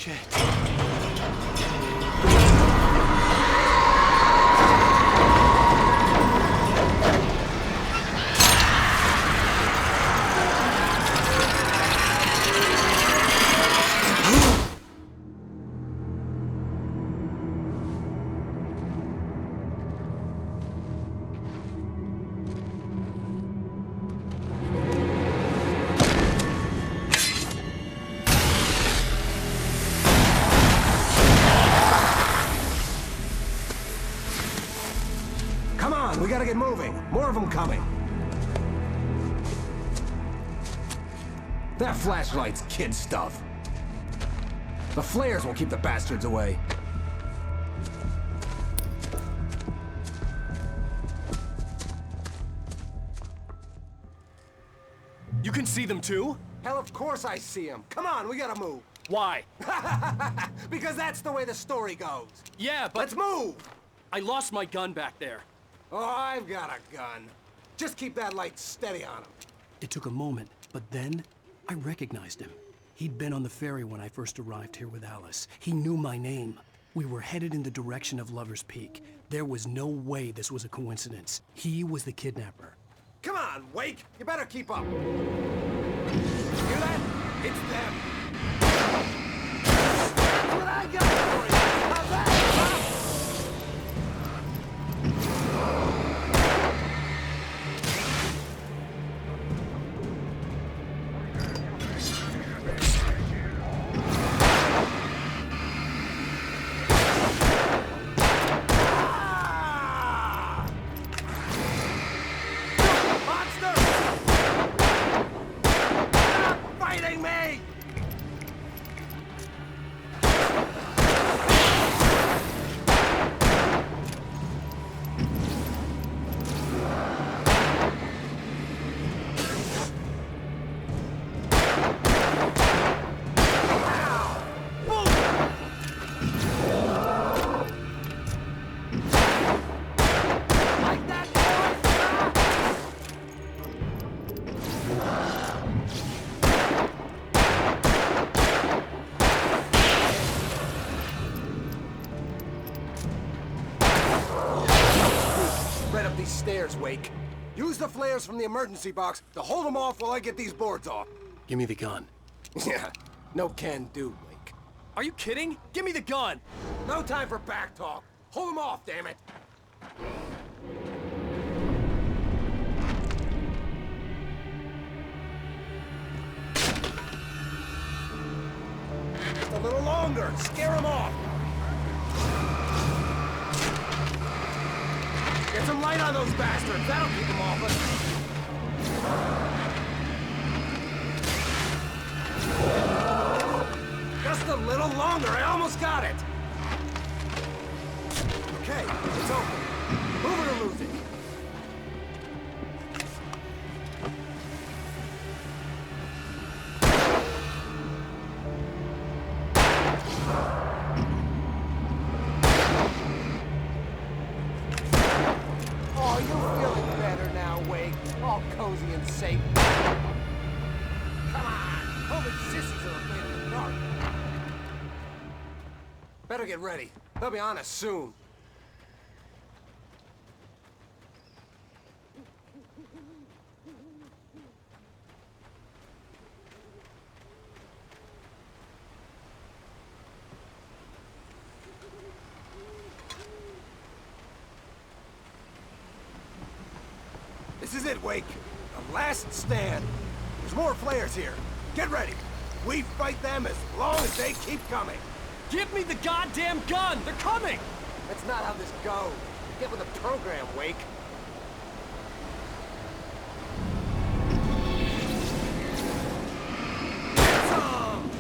Shit. Come on, we gotta get moving. More of them coming. That flashlight's kid stuff. The flares will keep the bastards away. You can see them too? Hell, of course I see them. Come on, we gotta move. Why? Because that's the way the story goes. Yeah, but Let's move! I lost my gun back there. Oh, I've got a gun. Just keep that light steady on him. It took a moment, but then I recognized him. He'd been on the ferry when I first arrived here with Alice. He knew my name. We were headed in the direction of Lover's Peak. There was no way this was a coincidence. He was the kidnapper. Come on, Wake! You better keep up. Hear that? It's them. That's what I got for you. How's that, huh? These stairs, Wake. Use the flares from the emergency box to hold them off while I get these boards off. Give me the gun. Yeah, no can do, Wake. Are you kidding? Give me the gun! No time for back talk. Hold them off, damn it. Just a little longer. Scare them off. Get some light on those bastards. That'll keep them off us. Just a little longer. I almost got it. Okay, it's open. Move it or lose it. Oh, you're feeling better now, Wake. All cozy and safe. Come on! Holy sissies are afraid of the dark. Better get ready. They'll be on us soon. This is it, Wake. The last stand. There's more flares here. Get ready. We fight them as long as they keep coming. Give me the goddamn gun! They're coming! That's not how this goes. Get with the program, Wake. Get some!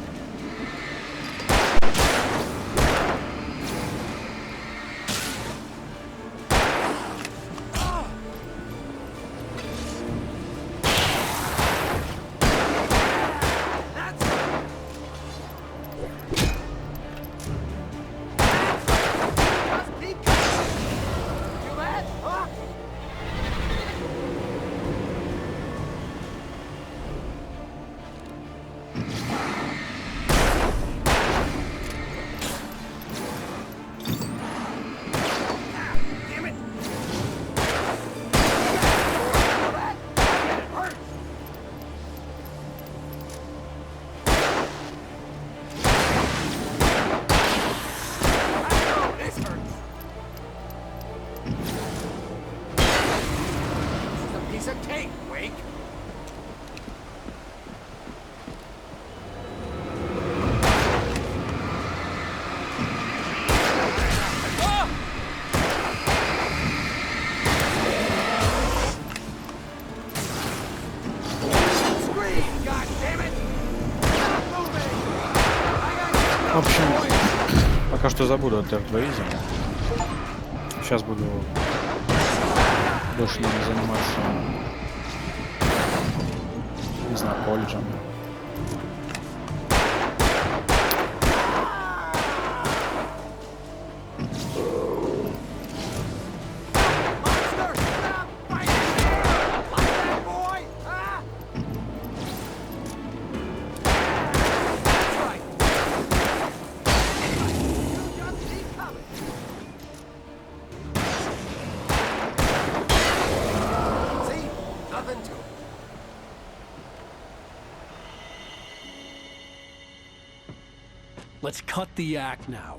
That's it! Just keep coming! Feel that? Huh? В общем, пока что забуду от Dirt 2 Easy. Сейчас буду больше, наверное, заниматься, не знаю, колледжем. Let's cut the act now.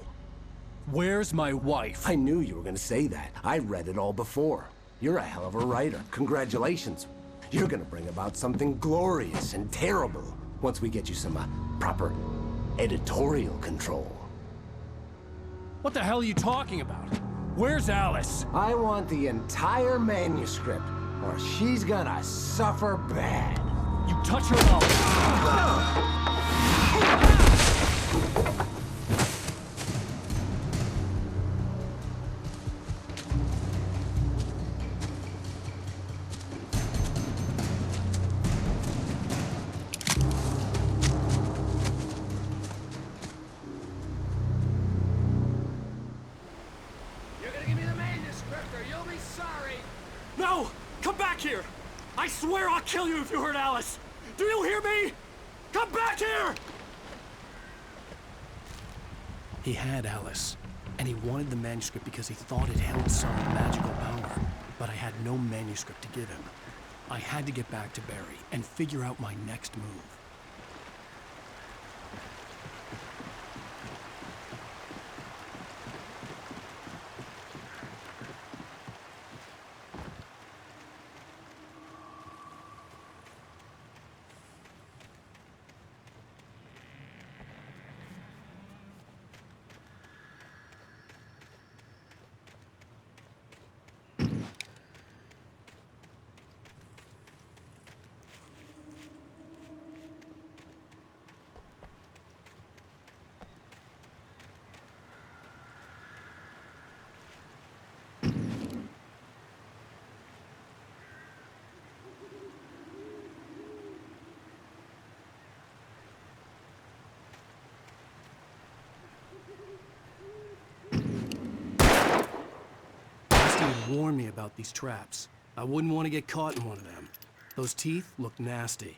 Where's my wife? I knew you were gonna say that. I read it all before. You're a hell of a writer. Congratulations. You're gonna bring about something glorious and terrible once we get you some proper editorial control. What the hell are you talking about? Where's Alice? I want the entire manuscript, or she's gonna suffer bad. You touch her mouth. You're gonna give me the manuscript, or you'll be sorry. No! Come back here! I swear I'll kill you if you hurt Alice! Do you hear me? Come back here! He had Alice, and he wanted the manuscript because he thought it held some magical power. But I had no manuscript to give him. I had to get back to Barry and figure out my next move. Steve warned me about these traps. I wouldn't want to get caught in one of them. Those teeth look nasty.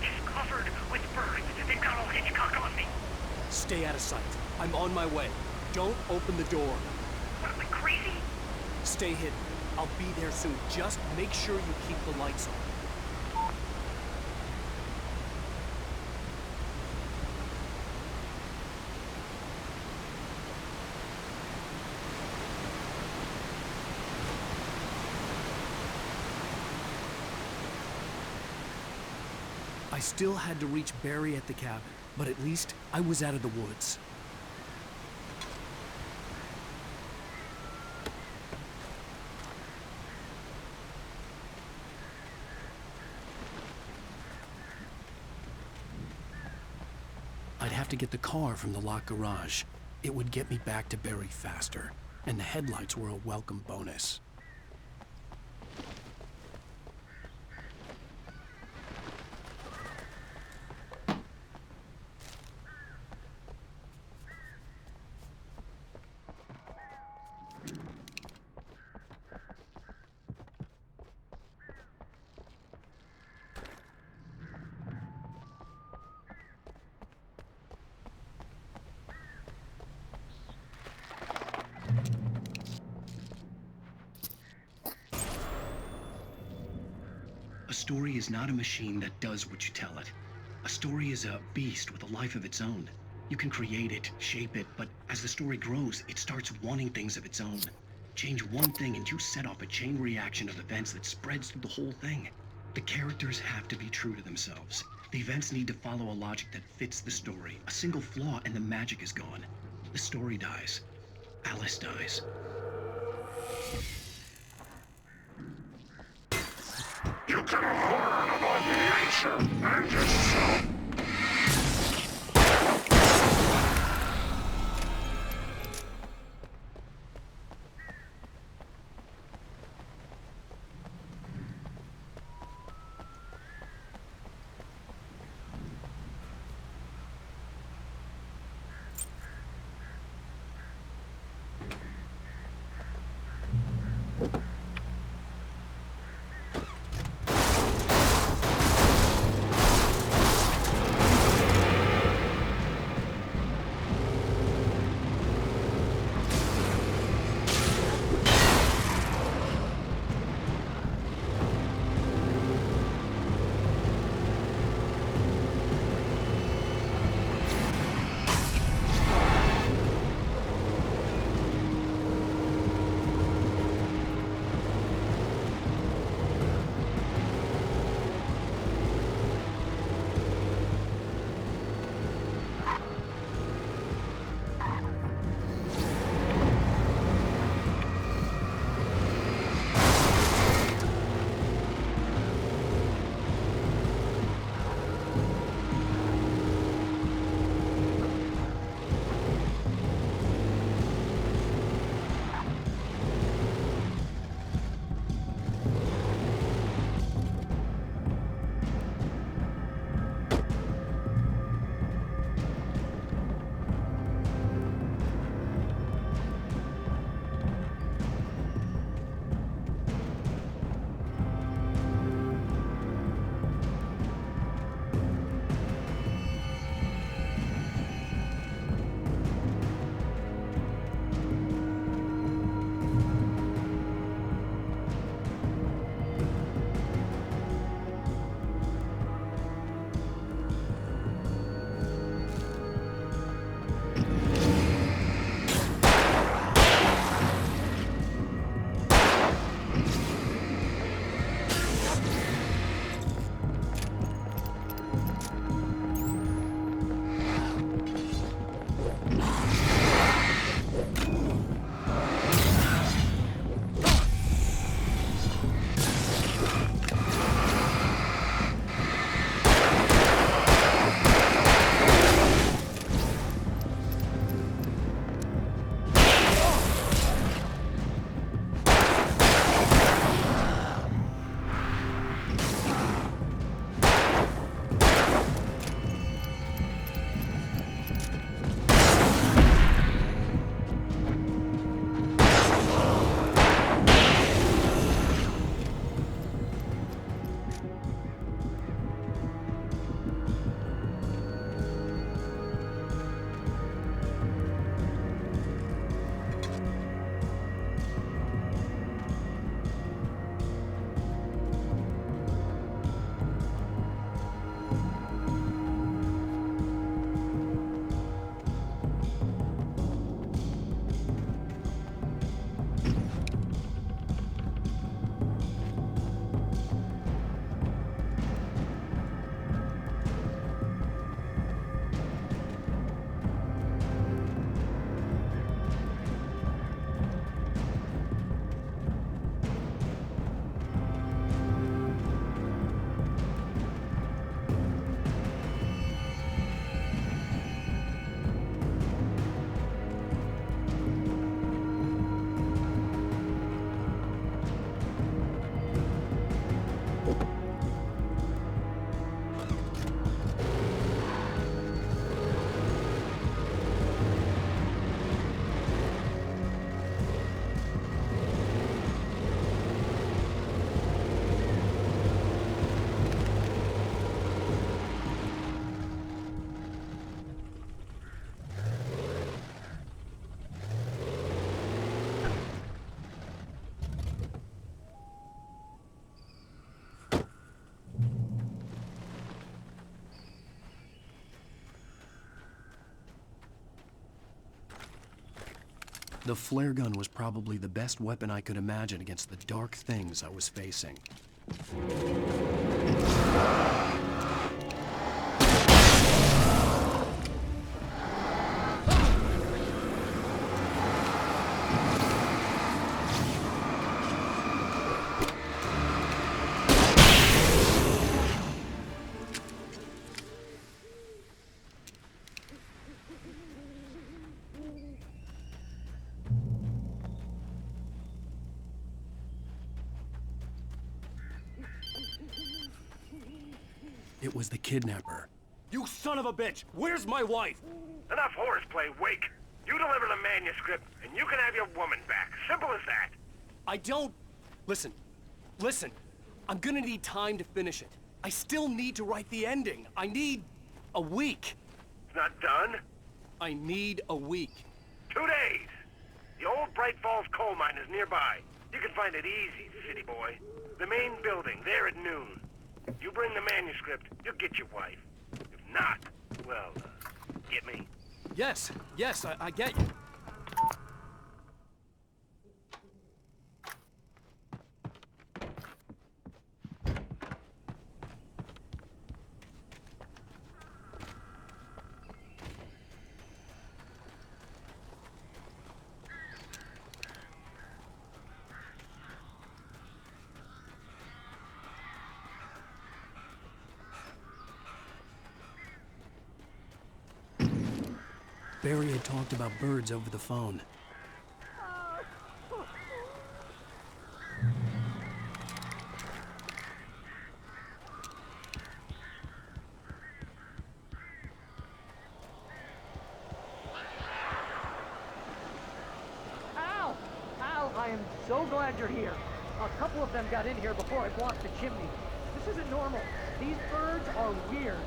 is covered with birds. They've got old Hitchcock on me. Stay out of sight. I'm on my way. Don't open the door. What am I, crazy? Stay hidden. I'll be there soon. Just make sure you keep the lights on. I still had to reach Barry at the cabin, but at least I was out of the woods. I'd have to get the car from the locked garage. It would get me back to Barry faster, and the headlights were a welcome bonus. A story is not a machine that does what you tell it. A story is a beast with a life of its own. You can create it, shape it, but as the story grows, it starts wanting things of its own. Change one thing and you set off a chain reaction of events that spreads through the whole thing. The characters have to be true to themselves. The events need to follow a logic that fits the story. A single flaw and the magic is gone. The story dies. Alice dies. You can learn about nature and yourself. The flare gun was probably the best weapon I could imagine against the dark things I was facing. It was the kidnapper. You son of a bitch! Where's my wife? Enough horseplay, Wake. You deliver the manuscript, and you can have your woman back. Simple as that. I don't... Listen. I'm gonna need time to finish it. I still need to write the ending. I need... a week. It's not done. I need a week. 2 days. The old Bright Falls coal mine is nearby. You can find it easy, city boy. The main building, there at noon. You bring the manuscript, you'll get your wife. If not, well, get me. Yes, I get you. Barry had talked about birds over the phone. Al! Al, I am so glad you're here. A couple of them got in here before I blocked the chimney. This isn't normal. These birds are weird.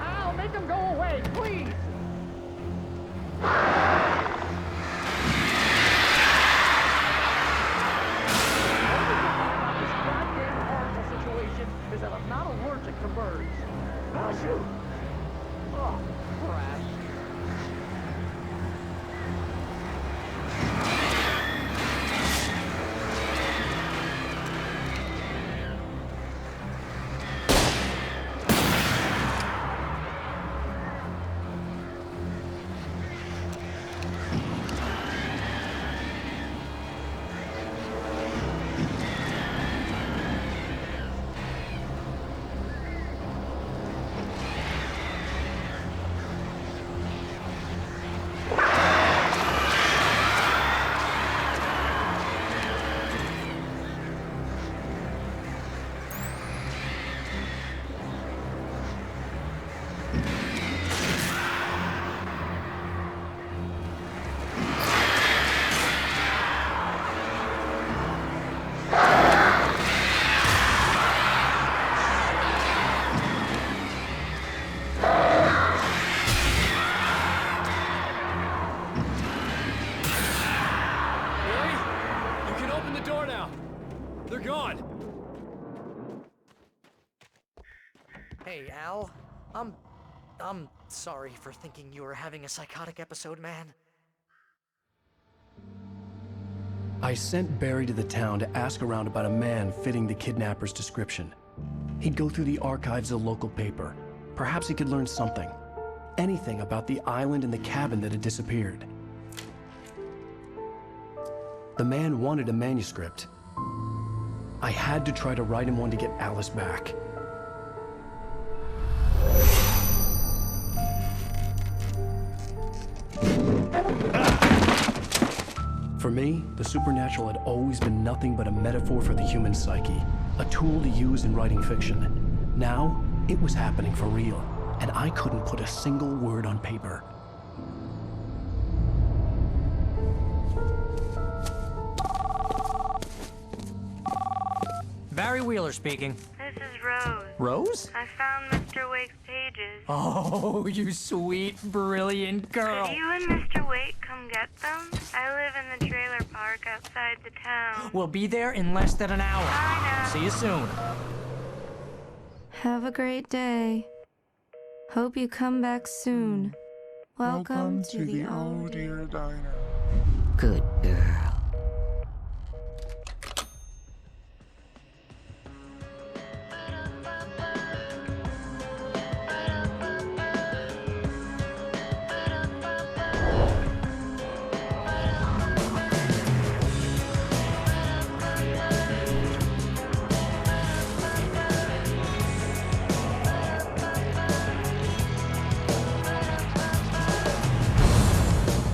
Al, make them go away, please! This goddamn horrible situation is that I'm not allergic to birds. Oh, shoot! Oh, crap. They're gone! Hey, Al. I'm sorry for thinking you were having a psychotic episode, man. I sent Barry to the town to ask around about a man fitting the kidnapper's description. He'd go through the archives of the local paper. Perhaps he could learn something. Anything about the island and the cabin that had disappeared. The man wanted a manuscript. I had to try to write him one to get Alice back. For me, the supernatural had always been nothing but a metaphor for the human psyche, a tool to use in writing fiction. Now, it was happening for real, and I couldn't put a single word on paper. Barry Wheeler speaking. This is Rose. Rose? I found Mr. Wake's pages. Oh, you sweet, brilliant girl. Could you and Mr. Wake come get them? I live in the trailer park outside the town. We'll be there in less than an hour. Bye now. See you soon. Have a great day. Hope you come back soon. Welcome to the Oh Dear Diner. Good girl.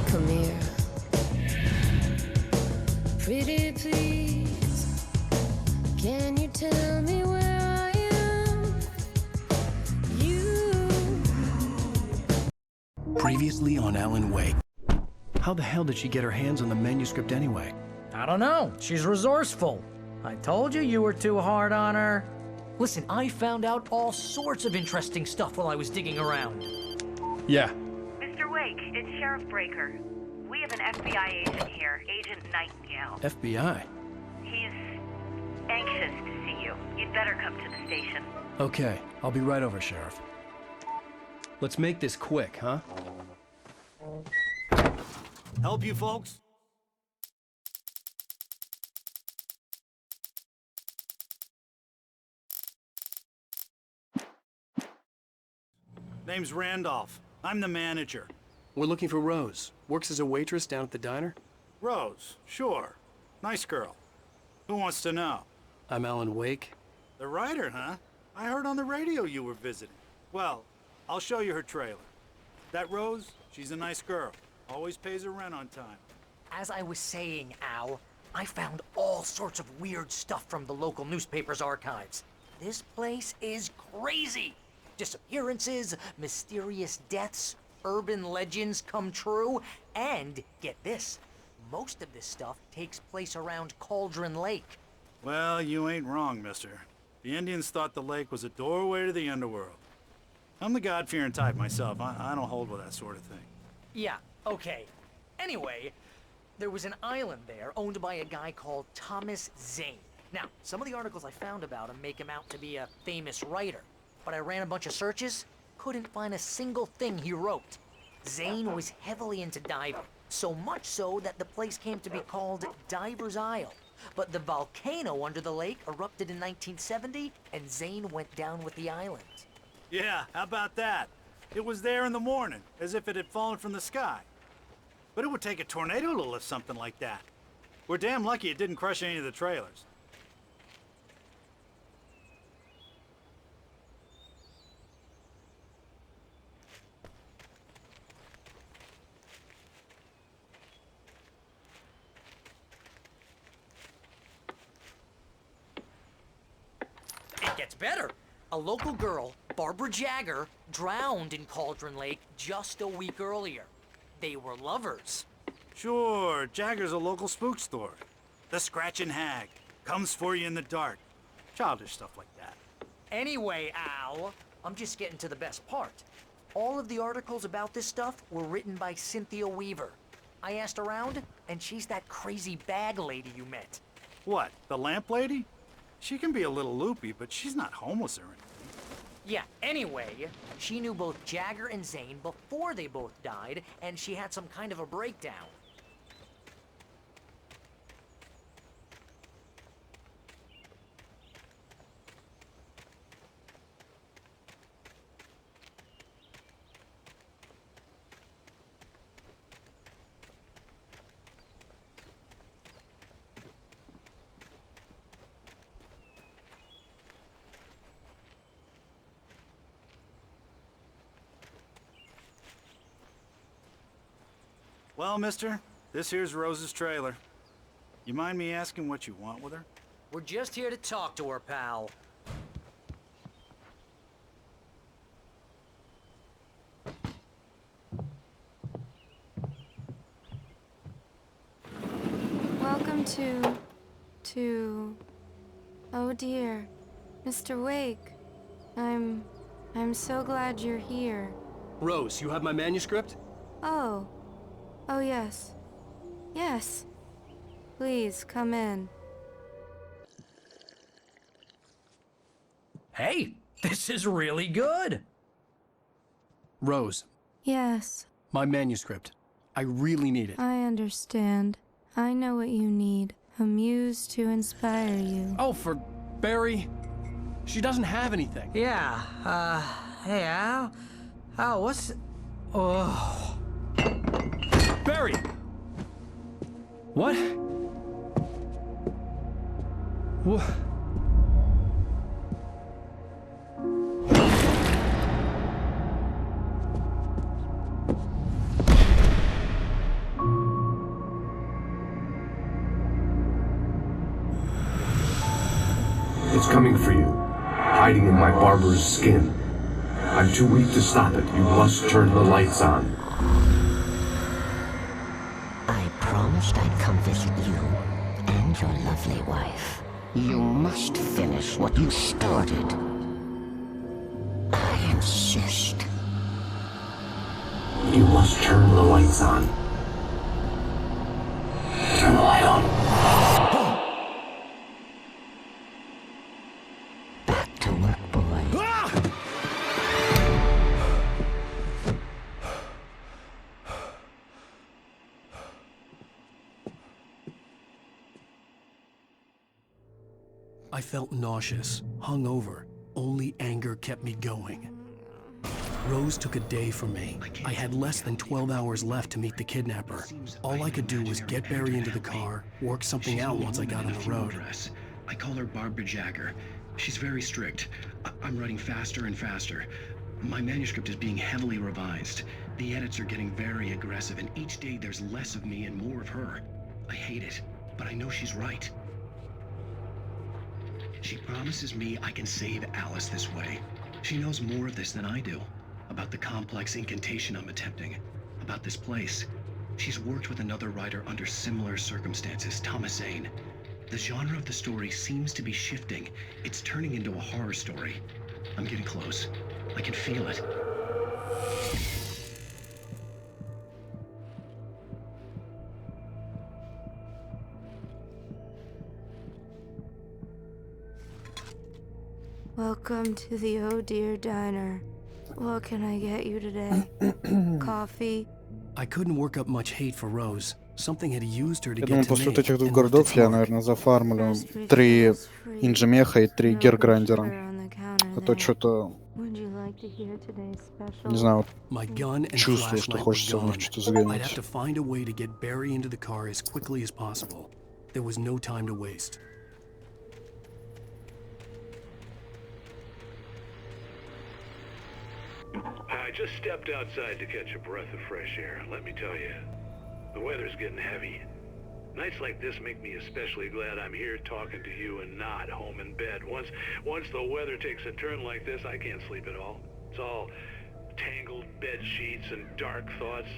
Come here. Pretty please. Can you tell me where I am? You. Previously on Alan Wake. How the hell did she get her hands on the manuscript anyway? I don't know. She's resourceful. I told you you were too hard on her. Listen, I found out all sorts of interesting stuff while I was digging around. Yeah. Mr. Wake, it's Sheriff Breaker. We have an FBI agent here, Agent Nightingale. FBI? He's anxious to see you. You'd better come to the station. Okay, I'll be right over, Sheriff. Let's make this quick, huh? Help you folks? Name's Randolph. I'm the manager. We're looking for Rose. Works as a waitress down at the diner. Rose, sure. Nice girl. Who wants to know? I'm Alan Wake. The writer, huh? I heard on the radio you were visiting. Well, I'll show you her trailer. That Rose, she's a nice girl. Always pays her rent on time. As I was saying, Al, I found all sorts of weird stuff from the local newspaper's archives. This place is crazy. Disappearances, mysterious deaths, urban legends come true, and get this, most of this stuff takes place around Cauldron Lake. Well, you ain't wrong, mister. The Indians thought the lake was a doorway to the underworld. I'm the God-fearing type myself. I don't hold with that sort of thing. Yeah, okay. Anyway, there was an island there owned by a guy called Thomas Zane. Now, some of the articles I found about him make him out to be a famous writer, but I ran a bunch of searches, couldn't find a single thing he wrote. Zane was heavily into diving, so much so that the place came to be called Diver's Isle. But the volcano under the lake erupted in 1970, and Zane went down with the island. Yeah, how about that? It was there in the morning, as if it had fallen from the sky. But it would take a tornado to lift something like that. We're damn lucky it didn't crush any of the trailers. It gets better. A local girl, Barbara Jagger, drowned in Cauldron Lake just a week earlier. They were lovers. Sure, Jagger's a local spook store. The Scratchin' Hag. Comes for you in the dark. Childish stuff like that. Anyway, Al, I'm just getting to the best part. All of the articles about this stuff were written by Cynthia Weaver. I asked around, and she's that crazy bag lady you met. What, the lamp lady? She can be a little loopy, but she's not homeless or anything. Yeah, anyway, she knew both Jagger and Zane before they both died, and she had some kind of a breakdown. Well, mister, This here's Rose's trailer. You mind me asking what you want with her? We're just here to talk to her, pal. Welcome to... Oh dear, Mr. Wake. I'm so glad you're here. Rose, you have my manuscript? Oh. Oh yes. Yes. Please, come in. Hey, this is really good. Rose, Yes, my manuscript. I really need it. I understand. I know what you need. A muse to inspire you. Oh, for Barry? She doesn't have anything. Yeah, hey, Al? Al, what's... Oh... Barry! What? What? It's coming for you, hiding in my barber's skin. I'm too weak to stop it. You must turn the lights on. I promised I'd come visit you and your lovely wife. You must finish what you started. I insist. You must turn the lights on. Turn the light on. Back to work, boy. I felt nauseous, hungover. Only anger kept me going. Rose took a day from me. I had less than 12 hours left to meet the kidnapper. All I could do was get Barry into the car, work something out once I got on the road. I call her Barbara Jagger. She's very strict. I'm writing faster and faster. My manuscript is being heavily revised. The edits are getting very aggressive, and each day there's less of me and more of her. I hate it, but I know she's right. She promises me I can save Alice this way. She knows more of this than I do. About the complex incantation I'm attempting. About this place. She's worked with another writer under similar circumstances, Thomas Zane. The genre of the story seems to be shifting. It's turning into a horror story. I'm getting close. I can feel it. Welcome to the Oh Dear Diner. What can I get you today? Coffee? I couldn't work up much hate for Rose. Something had used her to Я get думаю, to после me вот этих двух and left городов its я, mark. наверное, зафармлю 3 инжемеха и 3 герграндера. А то что-то, Would you like to hear today's special? не знаю, My gun and чувствую, что flashlight were хочется в них gone. что-то I'd have сгонять. to find a way to get Barry into the car as quickly as possible. There was no time to waste. I just stepped outside to catch a breath of fresh air. Let me tell you, the weather's getting heavy. Nights like this make me especially glad I'm here talking to you and not home in bed. Once the weather takes a turn like this, I can't sleep at all. It's all tangled bed sheets and dark thoughts,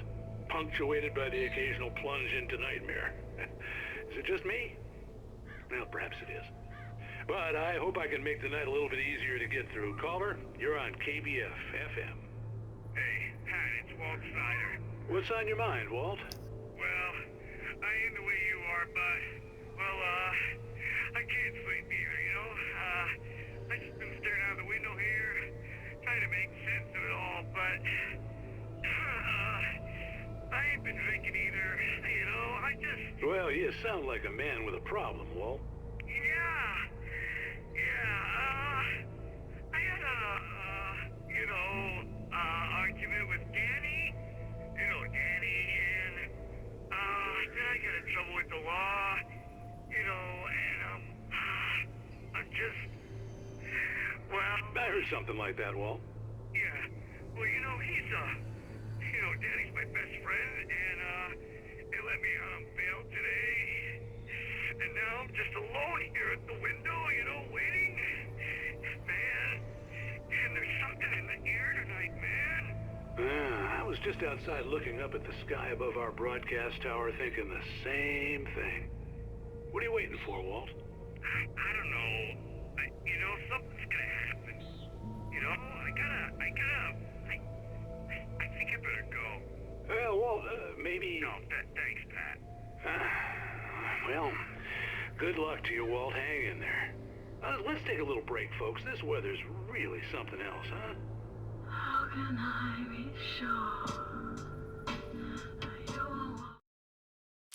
punctuated by the occasional plunge into nightmare. Is it just me? Well, perhaps it is. But I hope I can make the night a little bit easier to get through. Caller, you're on KBF FM. Hey, Pat, it's Walt Snyder. What's on your mind, Walt? Well, I ain't the way you are, but, well, I can't sleep either, you know? I just been staring out the window here, trying to make sense of it all, but, I ain't been drinking either, you know? I just... Well, you sound like a man with a problem, Walt. I had argument with Danny. You know Danny, and, then I got in trouble with the law, you know, and, I'm just, well... I heard something like that, Walt. Yeah, well, you know, Danny's my best friend, and, let me on bail today. And now I'm just alone here at the window, you know, waiting. Man, and there's something in the air tonight, man. I was just outside looking up at the sky above our broadcast tower thinking the same thing. What are you waiting for, Walt? I don't know. You know, something's gonna happen. You know, I think I better go. Walt, maybe... No, thanks, Pat. Well, good luck to you, Walt. Hang in there. Let's take a little break, folks. This weather's really something else, huh? How can I be sure?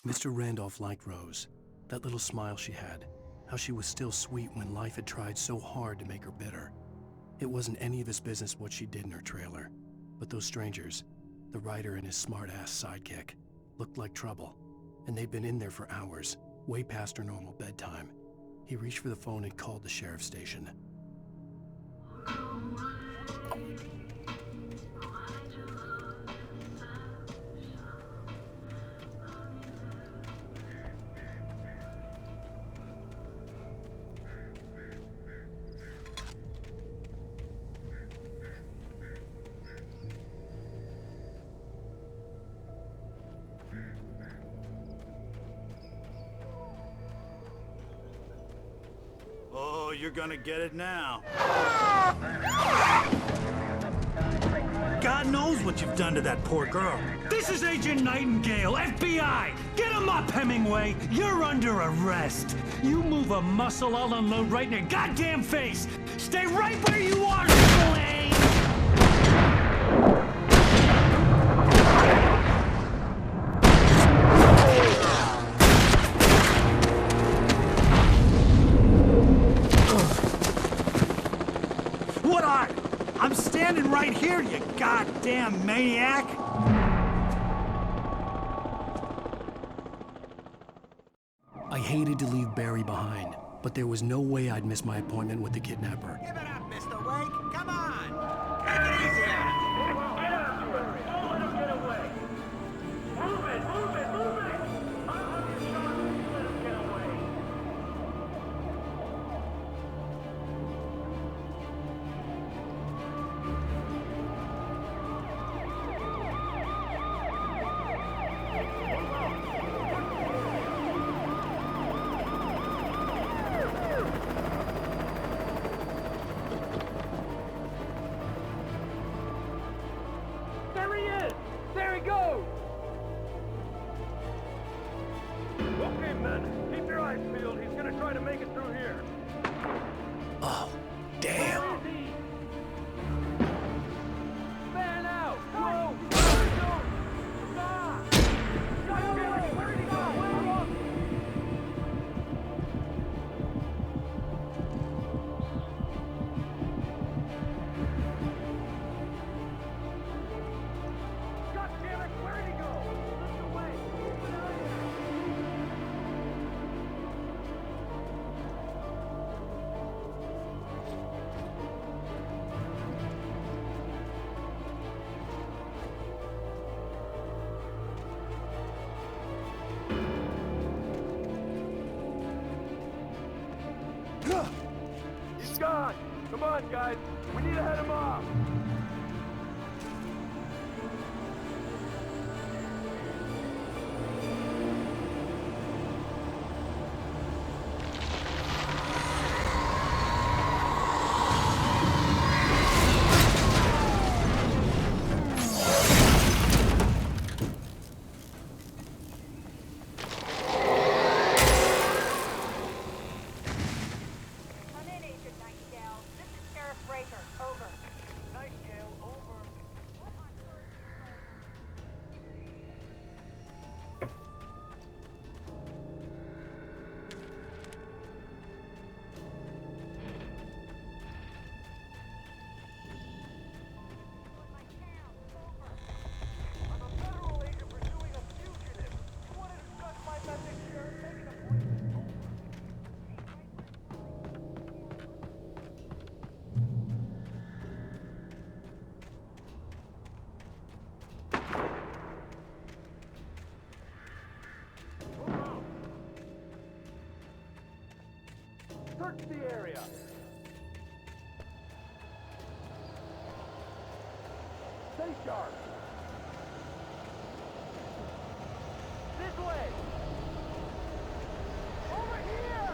Mr. Randolph liked Rose. That little smile she had. How she was still sweet when life had tried so hard to make her bitter. It wasn't any of his business what she did in her trailer. But those strangers, the writer and his smart-ass sidekick, looked like trouble. And they'd been in there for hours, way past her normal bedtime. He reached for the phone and called the sheriff's station. Oh, you're gonna get it now. God knows what you've done to that poor girl. This is Agent Nightingale, FBI! Get him up, Hemingway! You're under arrest! You move a muscle, I'll unload right in your goddamn face! Stay right where you are, Triple A! I'm standing right here, you goddamn maniac! I hated to leave Barry behind, but there was no way I'd miss my appointment with the kidnapper. Give it up, Mr. Wake! Come on! Take it easy on him! Get out of here! Don't let him get away! Move it! Move it! Move it! I'll have you shot if you let him get away! There he is! There he goes! Okay, men, keep your eyes peeled. He's gonna try to make it through here. Oh, damn! Man out! Whoa! Where he go? Stop! God damn it! Where did he go? Where? God damn it! Where did he go? Look away! Get out of here! He's gone! Come on, guys! We need to head him off! Come in, Agent Nightingale. This is Sheriff Breaker. Over. Nightingale, Search the area. Stay sharp. This way. Over here.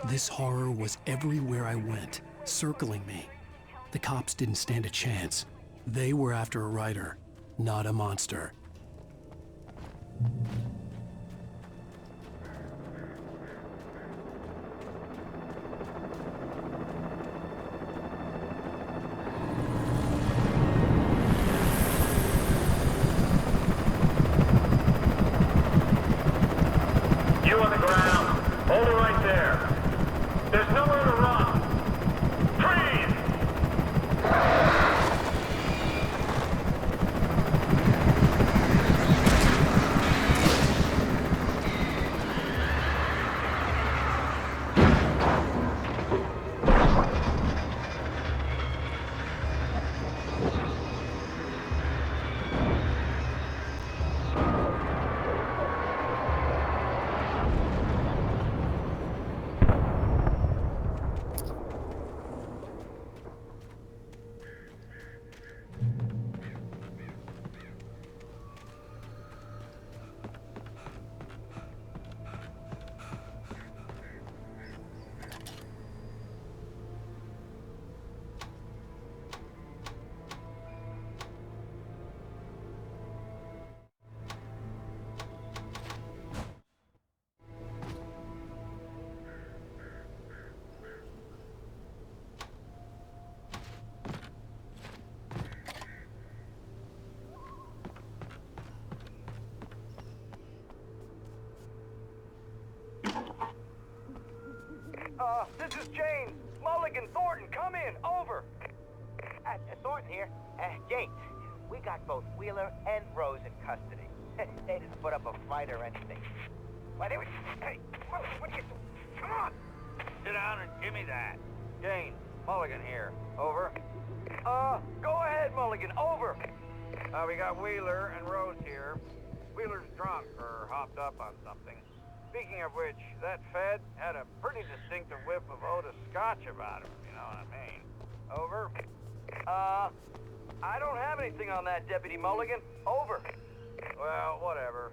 This horror was everywhere I went, circling me. The cops didn't stand a chance. They were after a writer, not a monster. You on the ground. Hold it right there. There's nowhere to run. Freeze! This is James. Mulligan, Thornton, come in. Over. Thornton here. Yates, we got both Wheeler and Rose in custody. They didn't put up a fight or anything. Why, they were... Hey, what you... Come on! Sit down and give me that. James, Mulligan here. Over. Go ahead, Mulligan. Over. We got Wheeler and Rose here. Wheeler's drunk or hopped up on something. Speaking of which, that Fed had a pretty distinctive whiff of Otis Scotch about him, you know what I mean. Over. I don't have anything on that, Deputy Mulligan. Over. Well, whatever.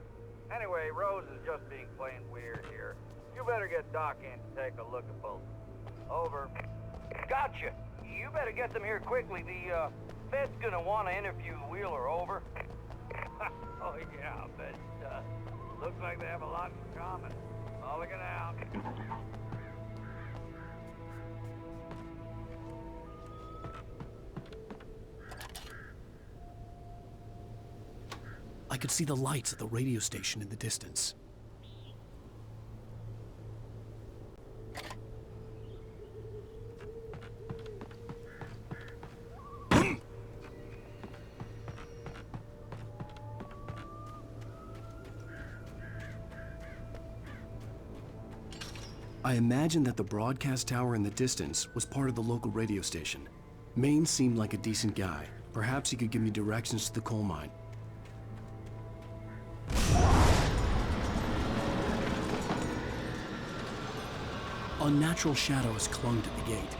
Anyway, Rose is just being plain weird here. You better get Doc in to take a look at both. Over. Gotcha. You better get them here quickly. The, Fed's gonna want to interview Wheeler. Over. Oh, yeah, I'll bet it does. Looks like they have a lot in common. Mulligan out. I could see the lights at the radio station in the distance. I imagined that the broadcast tower in the distance was part of the local radio station. Maine seemed like a decent guy. Perhaps he could give me directions to the coal mine. Unnatural shadows clung to the gate.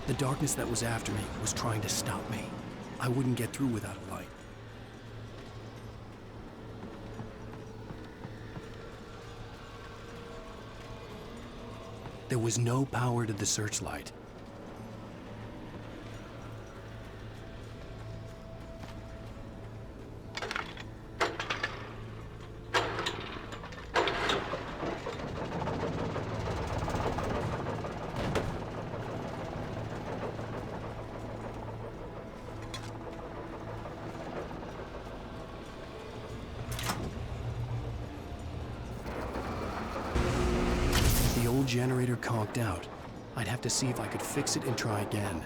The darkness that was after me was trying to stop me. I wouldn't get through without a light. There was no power to the searchlight. The old generator conked out. I'd have to see if I could fix it and try again.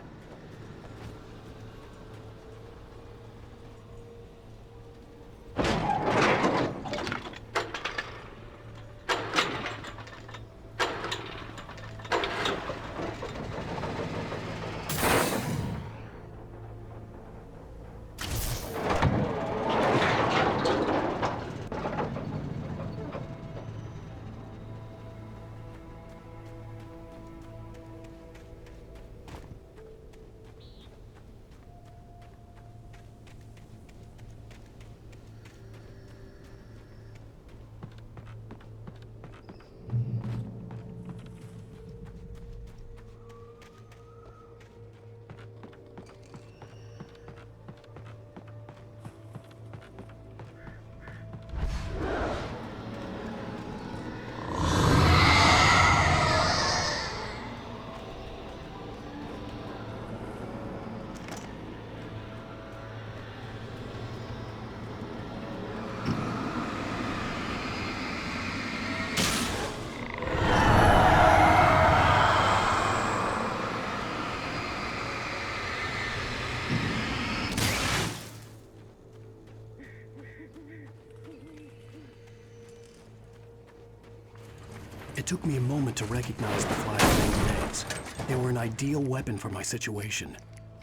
It took me a moment to recognize the flashbang grenades. They were an ideal weapon for my situation.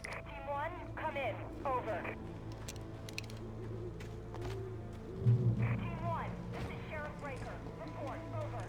Team 1, come in. Over. Team 1, this is Sheriff Breaker. Report. Over.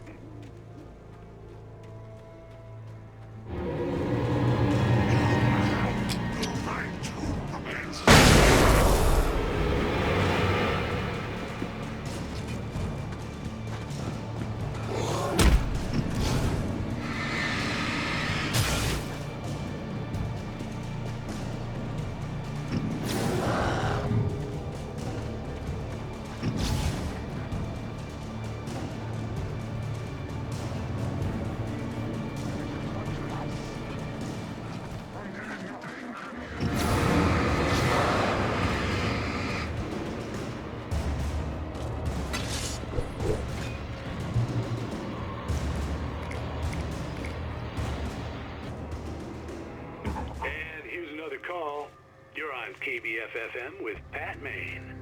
Call. You're on KBF-FM with Pat Maine.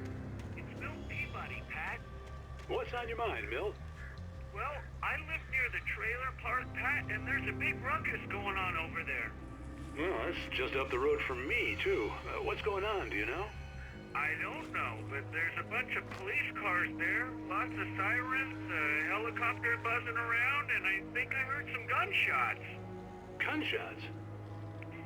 It's Milt Peabody, Pat. What's on your mind, Milt? Well, I live near the trailer park, Pat, and there's a big ruckus going on over there. Well, that's just up the road from me, too. What's going on, do you know? I don't know, but there's a bunch of police cars there, lots of sirens, a helicopter buzzing around, and I think I heard some gunshots. Gunshots?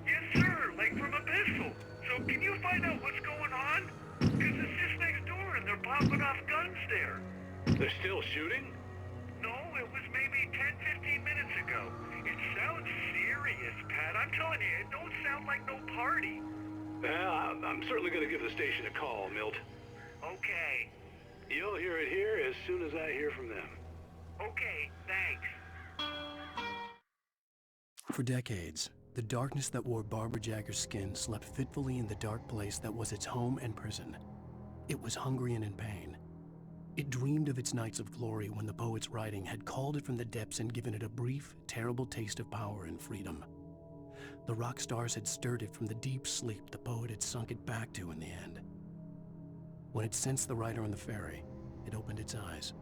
Yes, sir, like from a pistol. So can you find out what's going on? Because it's just next door and they're popping off guns there. They're still shooting? No, it was maybe 10-15 minutes ago. It sounds serious, Pat. I'm telling you, it don't sound like no party. Well, I'm certainly going to give the station a call, Milt. Okay. You'll hear it here as soon as I hear from them. Okay, thanks. For decades, the darkness that wore Barbara Jagger's skin slept fitfully in the dark place that was its home and prison. It was hungry and in pain. It dreamed of its nights of glory when the poet's writing had called it from the depths and given it a brief, terrible taste of power and freedom. The rock stars had stirred it from the deep sleep the poet had sunk it back to in the end. When it sensed the rider on the ferry, it opened its eyes.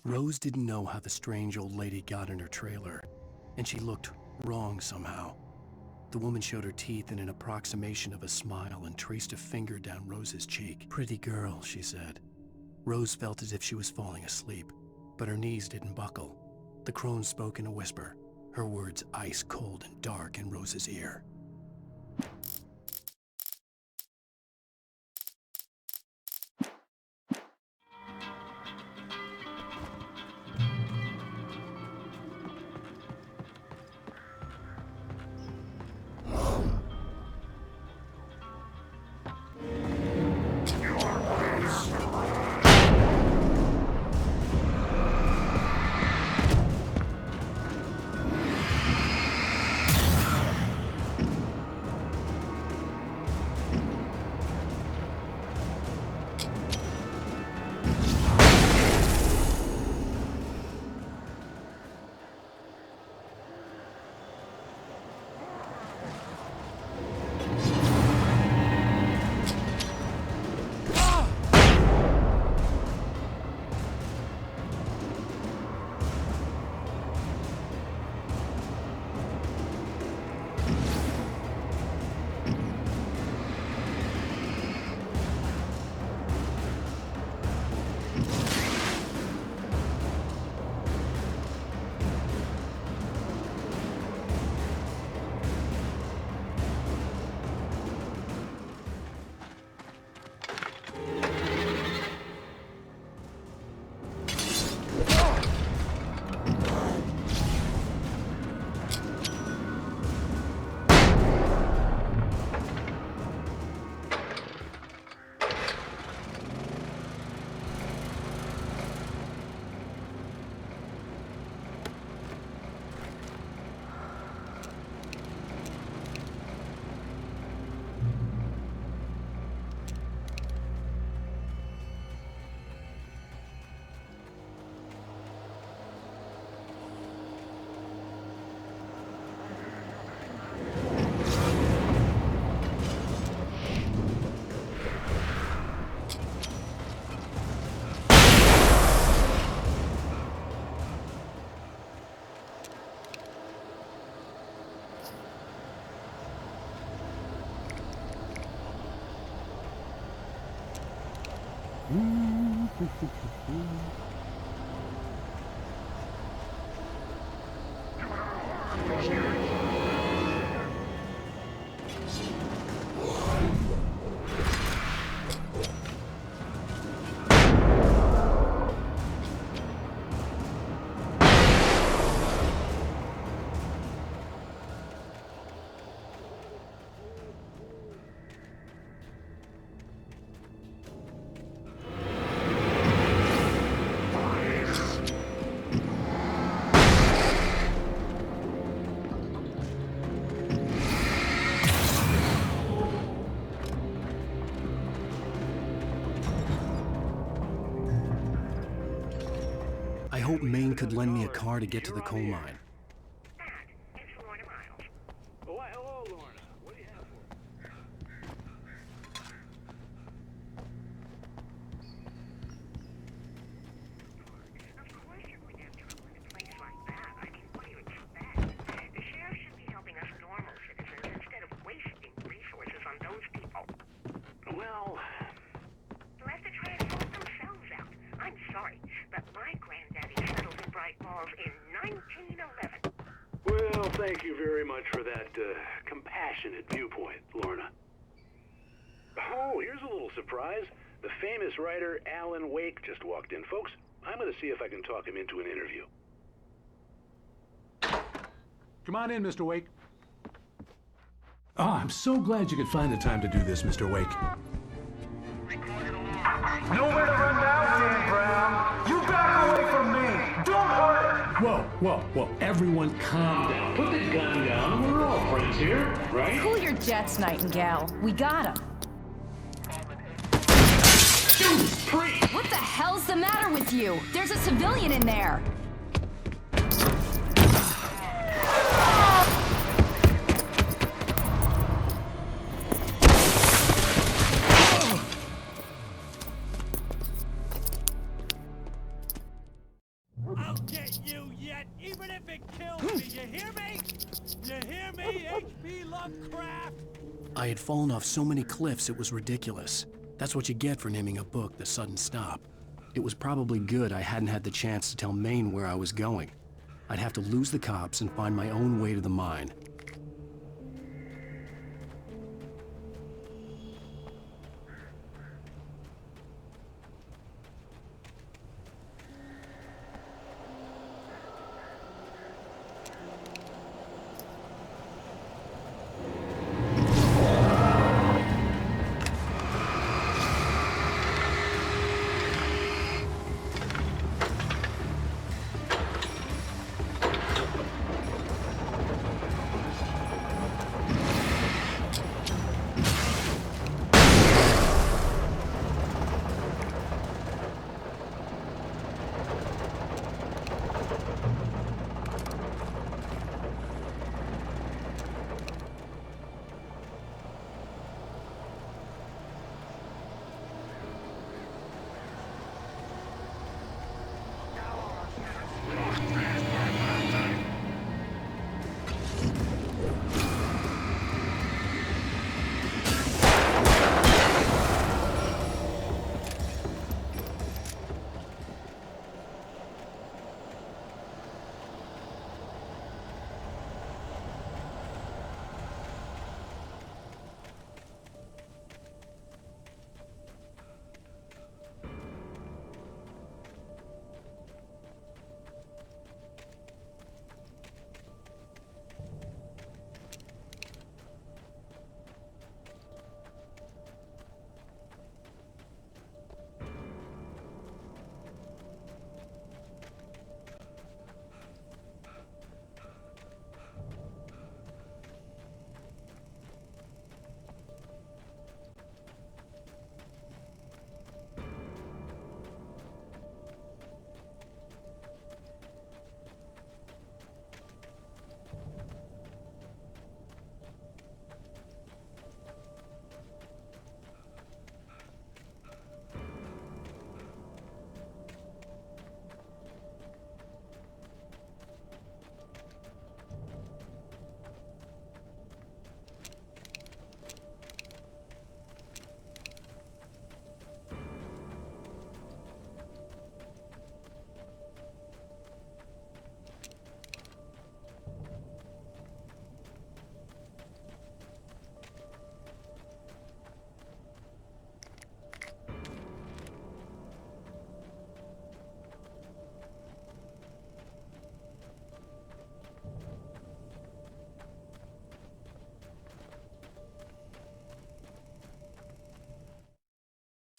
Rose didn't know how the strange old lady got in her trailer, and she looked wrong somehow. The woman showed her teeth in an approximation of a smile and traced a finger down Rose's cheek. "Pretty girl," she said. Rose felt as if she was falling asleep, but her knees didn't buckle. The crone spoke in a whisper, her words ice cold and dark in Rose's ear. I hope Maine could lend me a car to get to the coal mine. Oh, why, hello, Lorna. What do you have for me? Of course you're going to have trouble in a place like that. I mean, what do you expect? The sheriff should be helping us normal citizens instead of wasting resources on those people. Well, Let the try to sort themselves out. I'm sorry, but my granddaddy settled in Bright Falls in 1911. well, thank you very much for that compassionate viewpoint, Lorna. Oh, here's a little surprise. The famous writer Alan Wake just walked in. Folks, I'm going to see if I can talk him into an interview. Come on in, Mr. Wake. Oh, I'm so glad you could find the time to do this, Mr. Wake. Nowhere to run now, Dan Brown. You back away from me. Don't hurt her. Whoa. Everyone calm down. Put the gun down. We're all friends here, right? Cool your jets, Nightingale. We got him. What the hell's the matter with you? There's a civilian in there. I'll get you yet, even if it kills me. You hear me? You hear me, H.P. Lovecraft? I had fallen off so many cliffs it was ridiculous. That's what you get for naming a book The Sudden Stop. It was probably good I hadn't had the chance to tell Maine where I was going. I'd have to lose the cops and find my own way to the mine.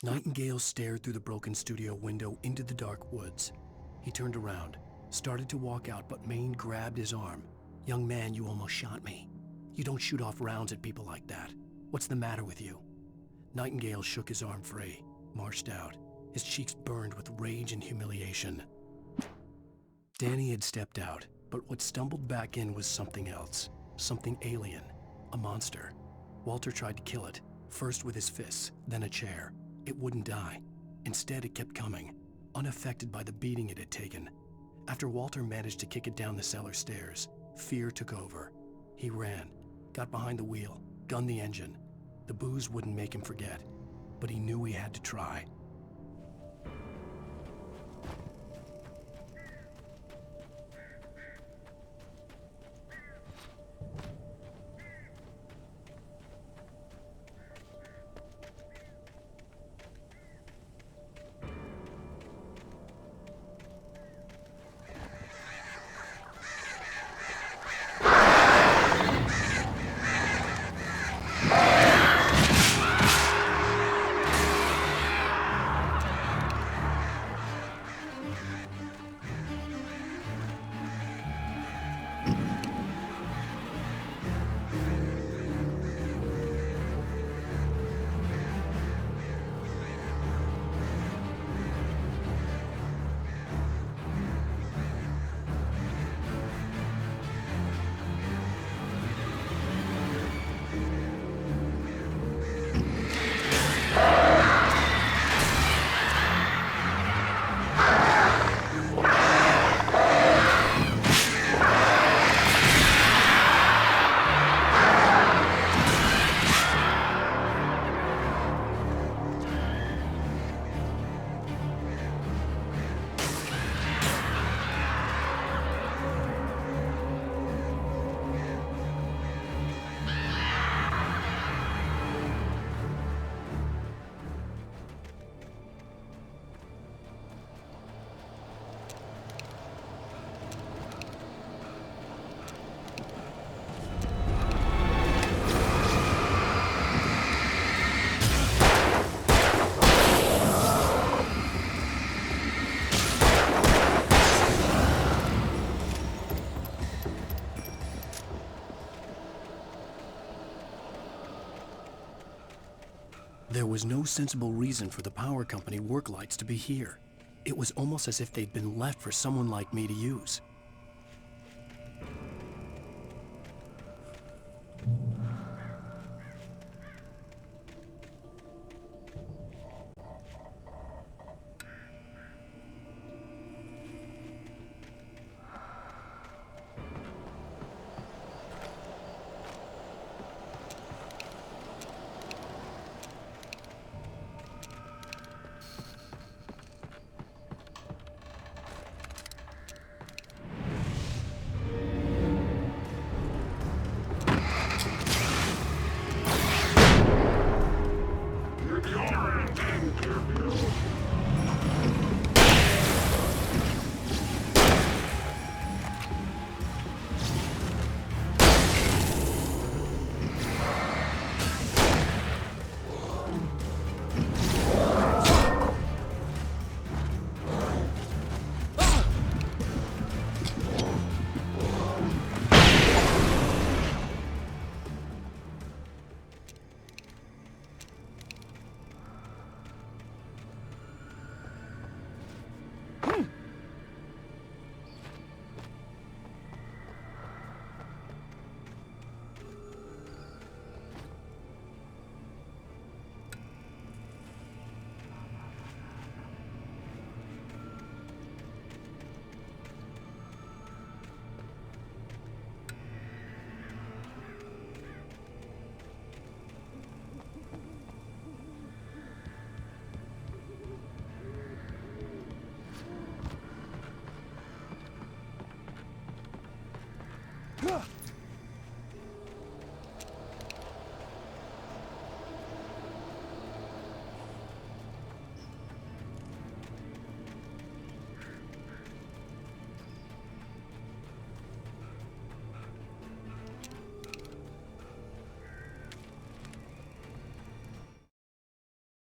Nightingale stared through the broken studio window into the dark woods. He turned around, started to walk out, but Maine grabbed his arm. "Young man, you almost shot me. You don't shoot off rounds at people like that. What's the matter with you?" Nightingale shook his arm free, marched out. His cheeks burned with rage and humiliation. Danny had stepped out, but what stumbled back in was something else. Something alien. A monster. Walter tried to kill it, first with his fists, then a chair. It wouldn't die. Instead, it kept coming, unaffected by the beating it had taken. After Walter managed to kick it down the cellar stairs, fear took over. He ran, got behind the wheel, gunned the engine. The booze wouldn't make him forget, but he knew he had to try. There was no sensible reason for the power company work lights to be here. It was almost as if they'd been left for someone like me to use.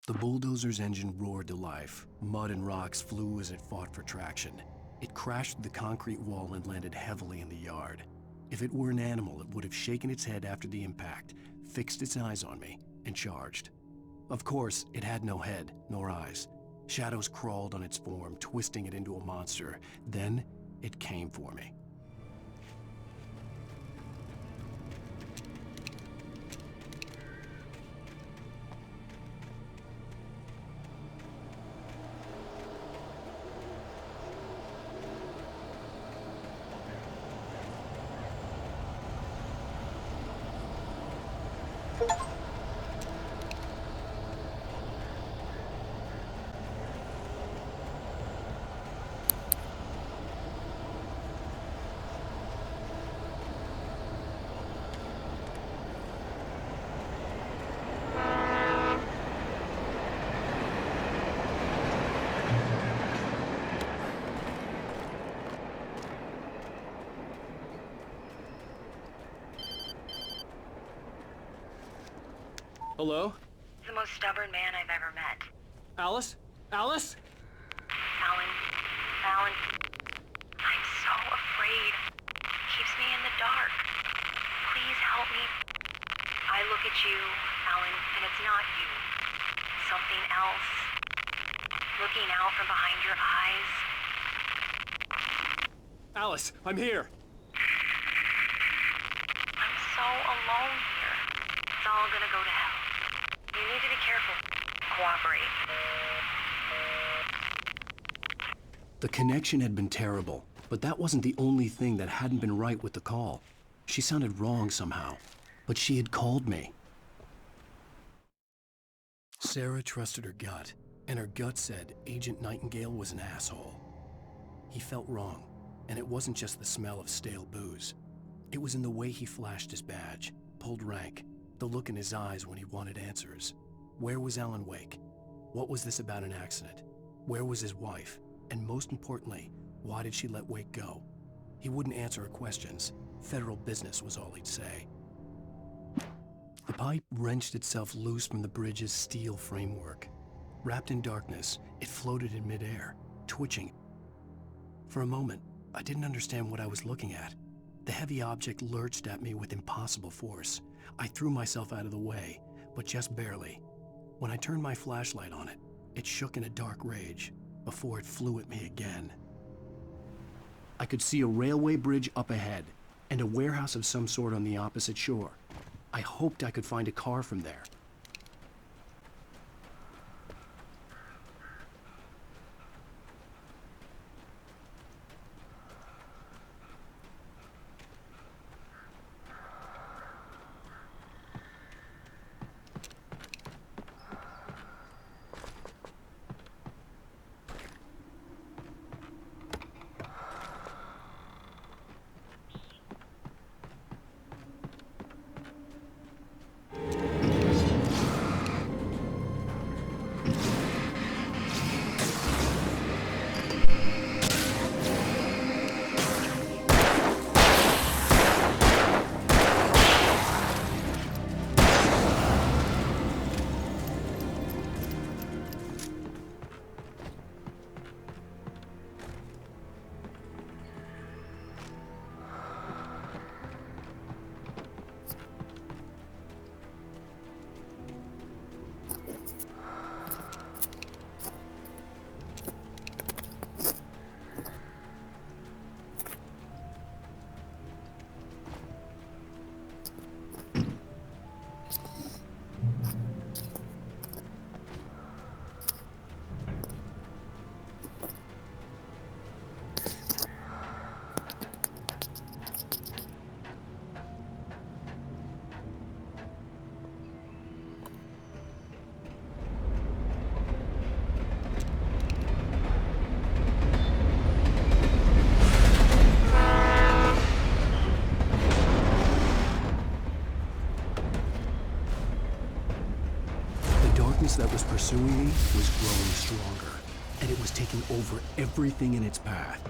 The bulldozer's engine roared to life. Mud and rocks flew as it fought for traction. It crashed through the concrete wall and landed heavily in the yard. If it were an animal, it would have shaken its head after the impact, fixed its eyes on me, and charged. Of course, it had no head, nor eyes. Shadows crawled on its form, twisting it into a monster. Then, it came for me. Hello? He's the most stubborn man I've ever met. Alice? Alice? Alan. Alan. I'm so afraid. He keeps me in the dark. Please help me. I look at you, Alan, and it's not you. Something else. Looking out from behind your eyes. Alice, I'm here. I'm so alone here. It's all gonna go to hell. You need to be careful. Cooperate. The connection had been terrible, but that wasn't the only thing that hadn't been right with the call. She sounded wrong somehow, but she had called me. Sarah trusted her gut, and her gut said Agent Nightingale was an asshole. He felt wrong, and it wasn't just the smell of stale booze. It was in the way he flashed his badge, pulled rank, the look in his eyes when he wanted answers. Where was Alan Wake? What was this about an accident? Where was his wife? And most importantly, why did she let Wake go? He wouldn't answer her questions. Federal business was all he'd say. The pipe wrenched itself loose from the bridge's steel framework. Wrapped in darkness, it floated in midair, twitching. For a moment, I didn't understand what I was looking at. The heavy object lurched at me with impossible force. I threw myself out of the way, but just barely. When I turned my flashlight on it, it shook in a dark rage before it flew at me again. I could see a railway bridge up ahead and a warehouse of some sort on the opposite shore. I hoped I could find a car from there. That was pursuing me was growing stronger, and it was taking over everything in its path.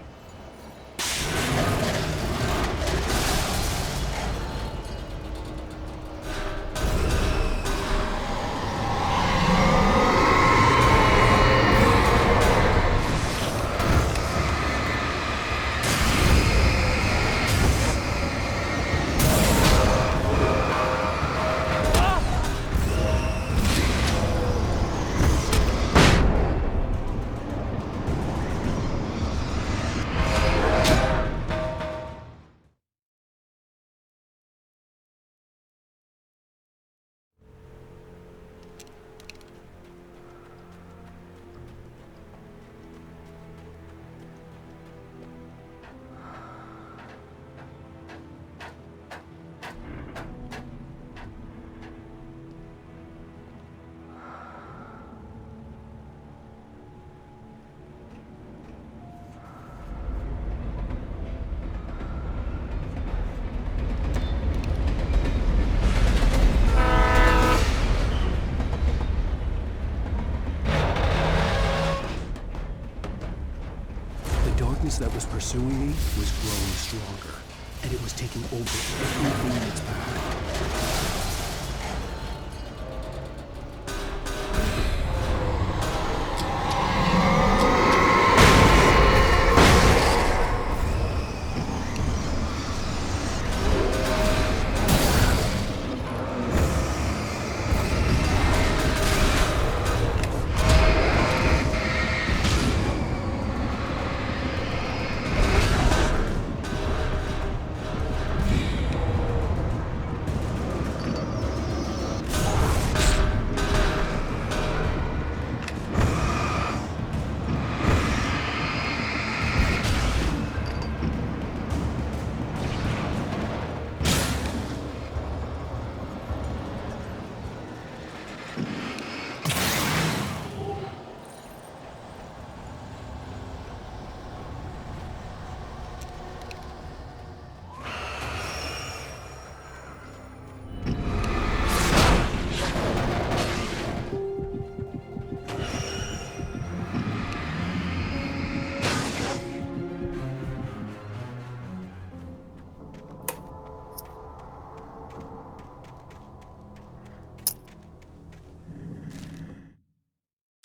force that was pursuing me was growing stronger, and it was taking over everything in its path.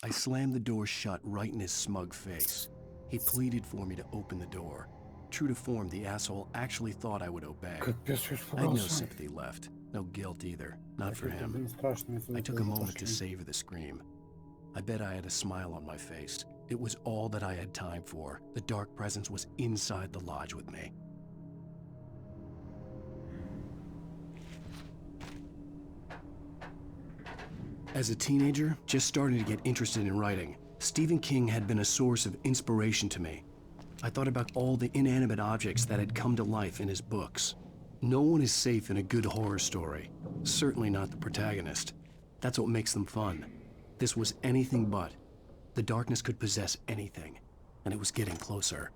I slammed the door shut right in his smug face. He pleaded for me to open the door. True to form, the asshole actually thought I would obey. I had no sympathy left. No guilt either. Not for him. I took a moment to savor the scream. I bet I had a smile on my face. It was all that I had time for. The dark presence was inside the lodge with me. As a teenager, just starting to get interested in writing, Stephen King had been a source of inspiration to me. I thought about all the inanimate objects that had come to life in his books. No one is safe in a good horror story. Certainly not the protagonist. That's what makes them fun. This was anything but. The darkness could possess anything, and it was getting closer.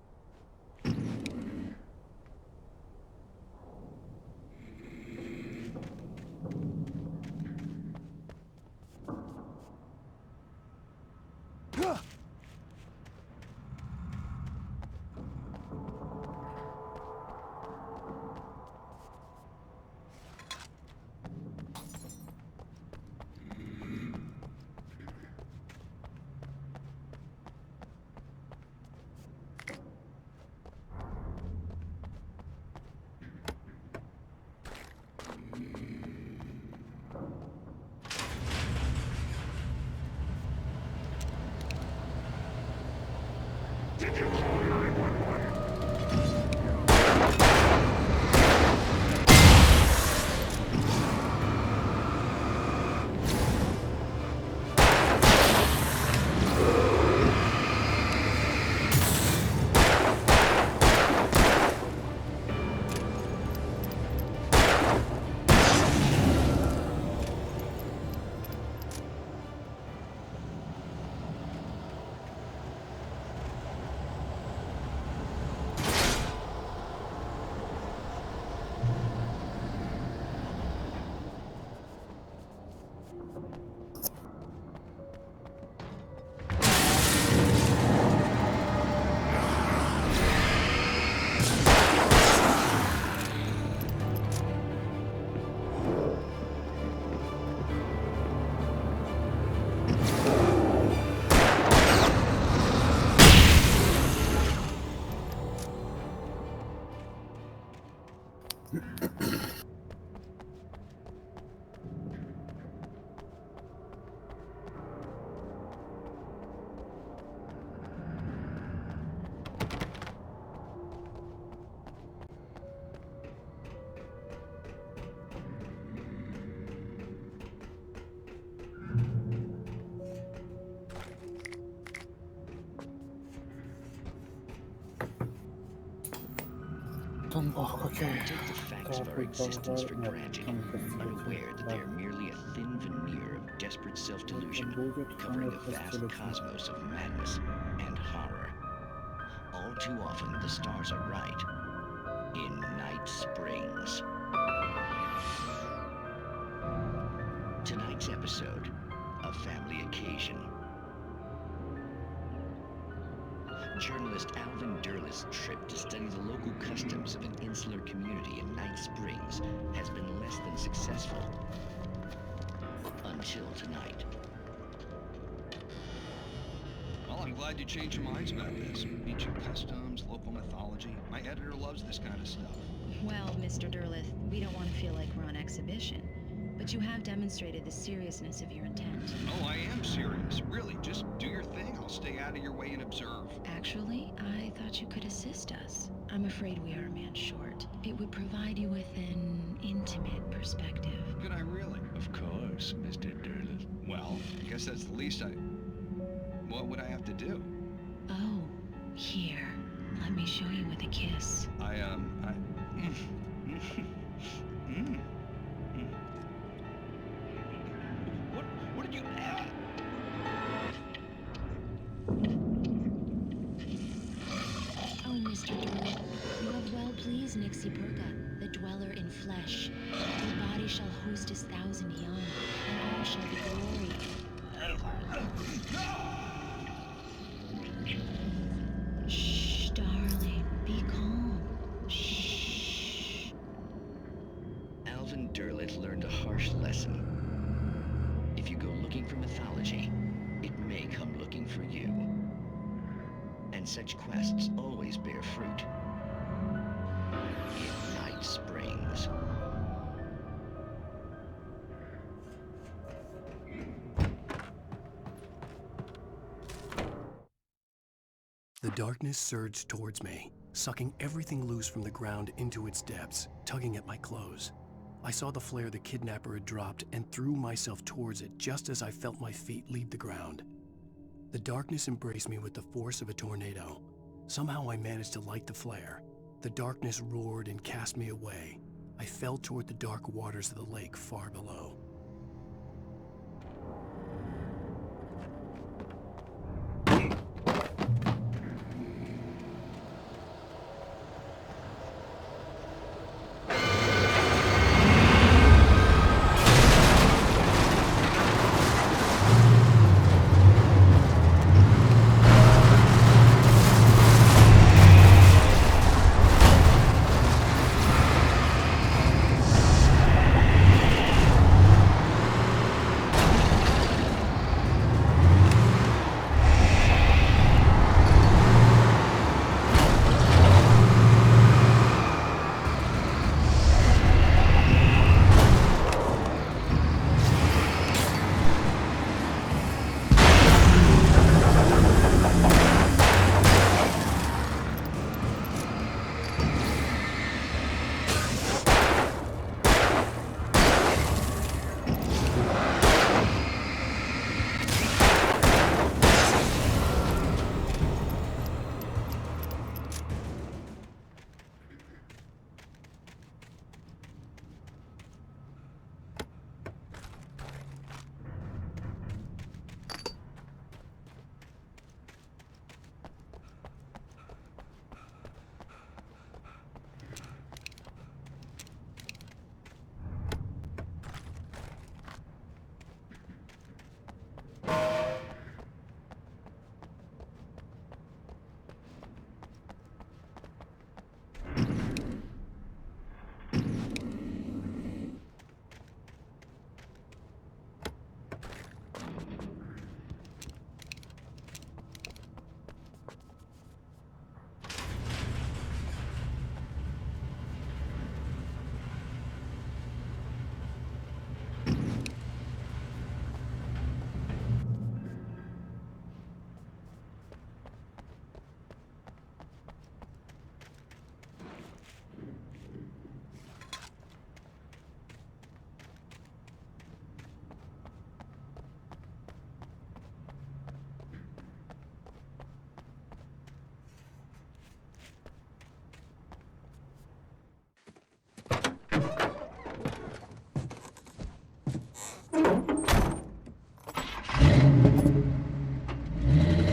Okay. Take the facts of our existence for granted, unaware that they are merely a thin veneer of desperate self-delusion covering a vast cosmos of madness and horror. All too often, the stars are right. In Night Springs. Tonight's episode, A Family Occasion. Journalist Alvin Derleth's trip to study the local customs of an insular community in Night Springs has been less than successful. Until tonight. Well, I'm glad you changed your minds about this. Ancient customs, local mythology. My editor loves this kind of stuff. Well, Mr. Derleth, we don't want to feel like we're on exhibition. But you have demonstrated the seriousness of your intent. Oh, I am serious. Really, just do your thing. I'll stay out of your way and observe. Actually, I thought you could assist us. I'm afraid we are a man short. It would provide you with an intimate perspective. Could I really? Of course, Mr. Derleth. Well, I guess that's the least I... What would I have to do? Oh, here. Let me show you with a kiss. What did you add? Oh, Mr. Derleth, you have well pleased Nixie Purga, the dweller in flesh. Your body shall host his 1,000 young, and all shall be glory. Shh, darling, be calm. Shh. Alvin Derleth learned a harsh lesson. If you go looking for mythology, it may come looking for you. And such quests always bear fruit. In Night Springs. The darkness surged towards me, sucking everything loose from the ground into its depths, tugging at my clothes. I saw the flare the kidnapper had dropped and threw myself towards it just as I felt my feet leave the ground. The darkness embraced me with the force of a tornado. Somehow I managed to light the flare. The darkness roared and cast me away. I fell toward the dark waters of the lake far below.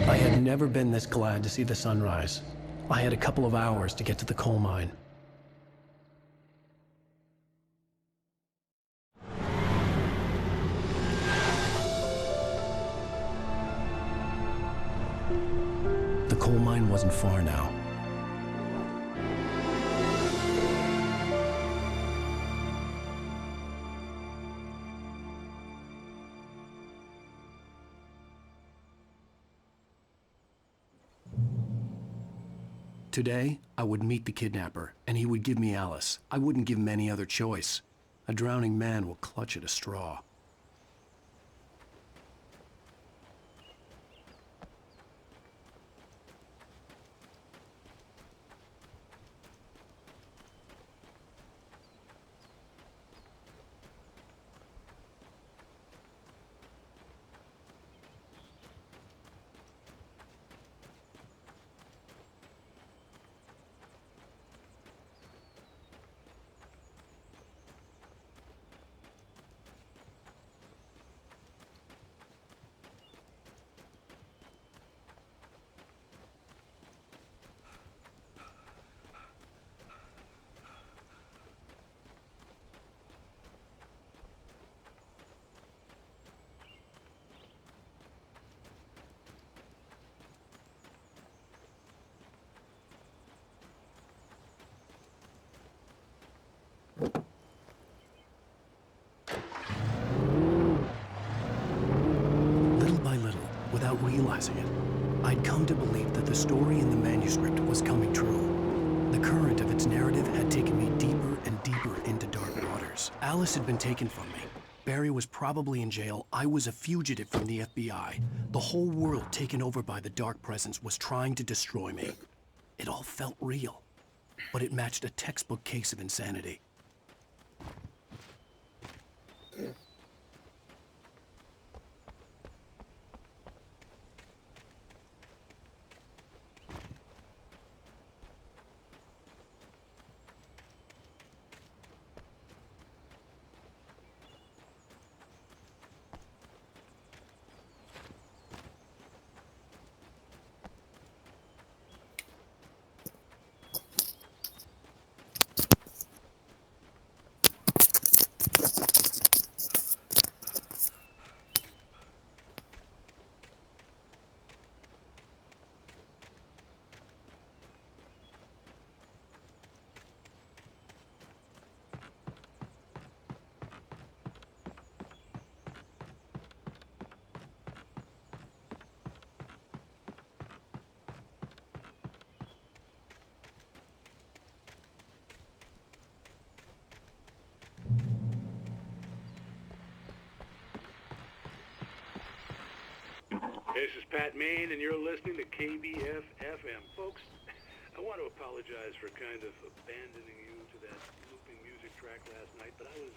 I had never been this glad to see the sunrise. I had a couple of hours to get to the coal mine. The coal mine wasn't far now. Today, I would meet the kidnapper, and he would give me Alice. I wouldn't give him any other choice. A drowning man will clutch at a straw. Little by little, without realizing it, I'd come to believe that the story in the manuscript was coming true. The current of its narrative had taken me deeper and deeper into dark waters. Alice had been taken from me. Barry was probably in jail. I was a fugitive from the FBI. The whole world taken over by the Dark Presence was trying to destroy me. It all felt real, but it matched a textbook case of insanity. This is Pat Main, and you're listening to KBF-FM. Folks, I want to apologize for kind of abandoning you to that looping music track last night, but I was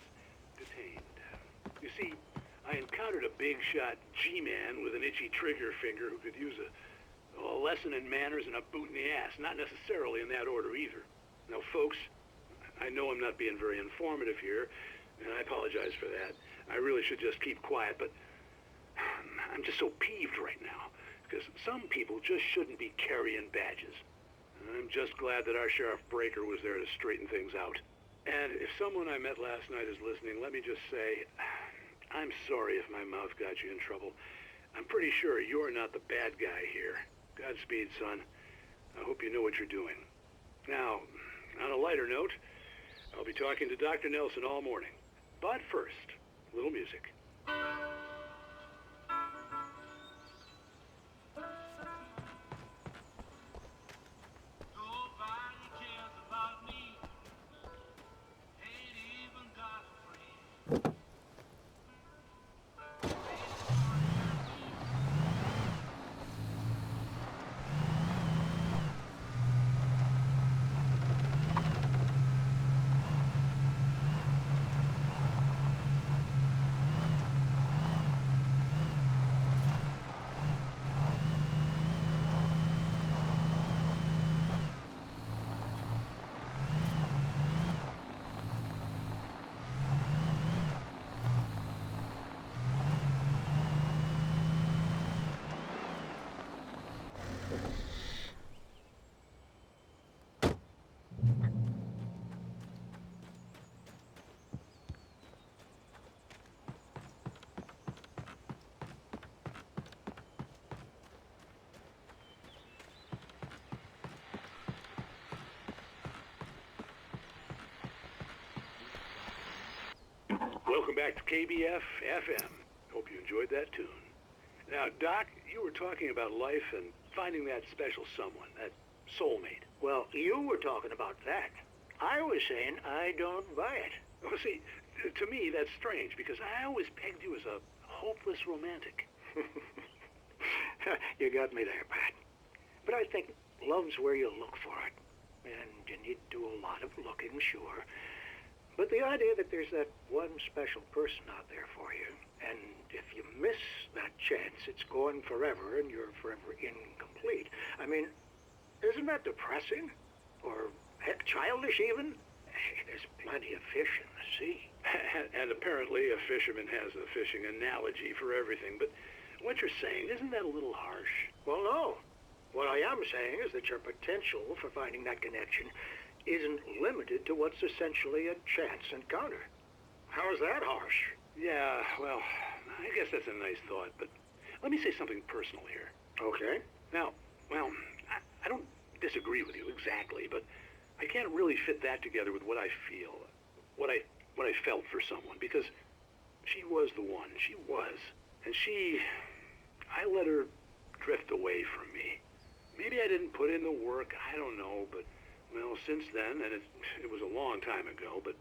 detained. You see, I encountered a big-shot G-man with an itchy trigger finger who could use a lesson in manners and a boot in the ass, not necessarily in that order either. Now, folks, I know I'm not being very informative here, and I apologize for that. I really should just keep quiet, but I'm just so peeved right now, because some people just shouldn't be carrying badges. I'm just glad that our Sheriff Breaker was there to straighten things out. And if someone I met last night is listening, let me just say, I'm sorry if my mouth got you in trouble. I'm pretty sure you're not the bad guy here. Godspeed, son. I hope you know what you're doing. Now, on a lighter note, I'll be talking to Dr. Nelson all morning. But first, a little music. welcome back to KBF FM. Hope you enjoyed that tune. Now, Doc, you were talking about life and finding that special someone, that soulmate. Well, you were talking about that. I was saying I don't buy it. Well, see, to me, that's strange, because I always pegged you as a hopeless romantic. You got me there, Pat. But I think love's where you look for it. And you need to do a lot of looking, sure. But the idea that there's that one special person out there for you, and if you miss that chance, it's gone forever and you're forever incomplete. I mean, isn't that depressing? Or, heck, childish even? There's plenty of fish in the sea. And apparently a fisherman has a fishing analogy for everything, but what you're saying, isn't that a little harsh? Well, no. What I am saying is that your potential for finding that connection isn't limited to what's essentially a chance encounter. How is that harsh? Yeah, well, I guess that's a nice thought, but let me say something personal here. Okay. Now, well, I don't disagree with you exactly, but I can't really fit that together with what I feel, what I felt for someone, because she was the one. She was. And I let her drift away from me. Maybe I didn't put in the work, I don't know, but, well, since then, and it was a long time ago, but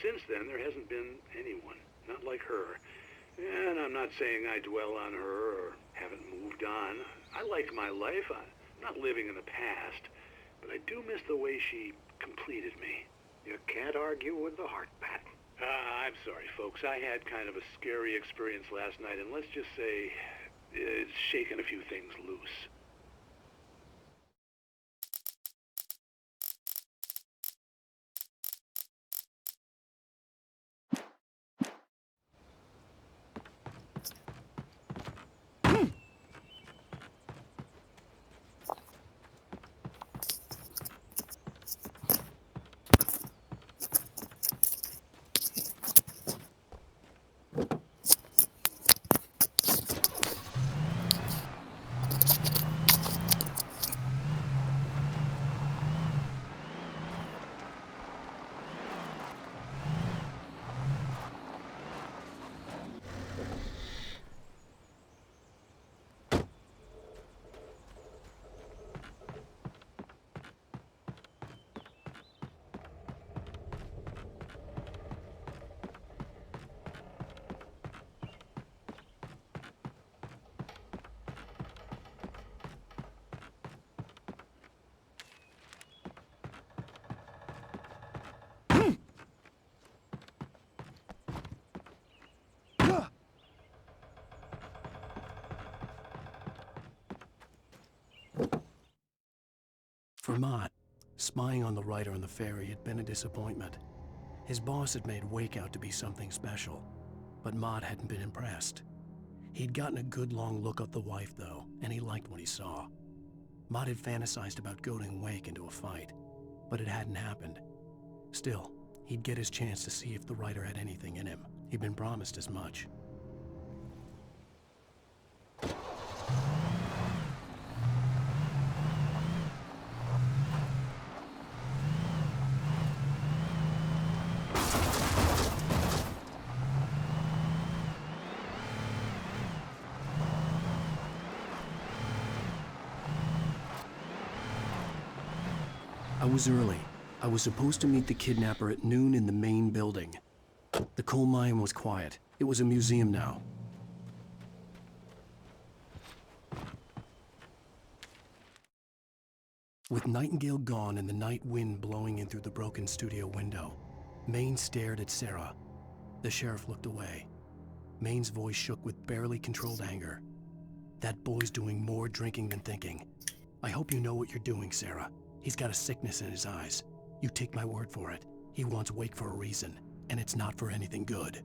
since then there hasn't been anyone, not like her. And I'm not saying I dwell on her or haven't moved on. I like my life. I'm not living in the past, but I do miss the way she completed me. You can't argue with the heart, Pat. I'm sorry, folks. I had kind of a scary experience last night, and let's just say it's shaken a few things loose. For Mott, spying on the writer on the ferry had been a disappointment. His boss had made Wake out to be something special, but Mott hadn't been impressed. He'd gotten a good long look at the wife, though, and he liked what he saw. Mott had fantasized about goading Wake into a fight, but it hadn't happened. Still, he'd get his chance to see if the writer had anything in him. He'd been promised as much. I was early. I was supposed to meet the kidnapper at noon in the main building. The coal mine was quiet. It was a museum now. With Nightingale gone and the night wind blowing in through the broken studio window, Maine stared at Sarah. The sheriff looked away. Maine's voice shook with barely controlled anger. That boy's doing more drinking than thinking. I hope you know what you're doing, Sarah. He's got a sickness in his eyes. You take my word for it. He wants Wake for a reason, and it's not for anything good.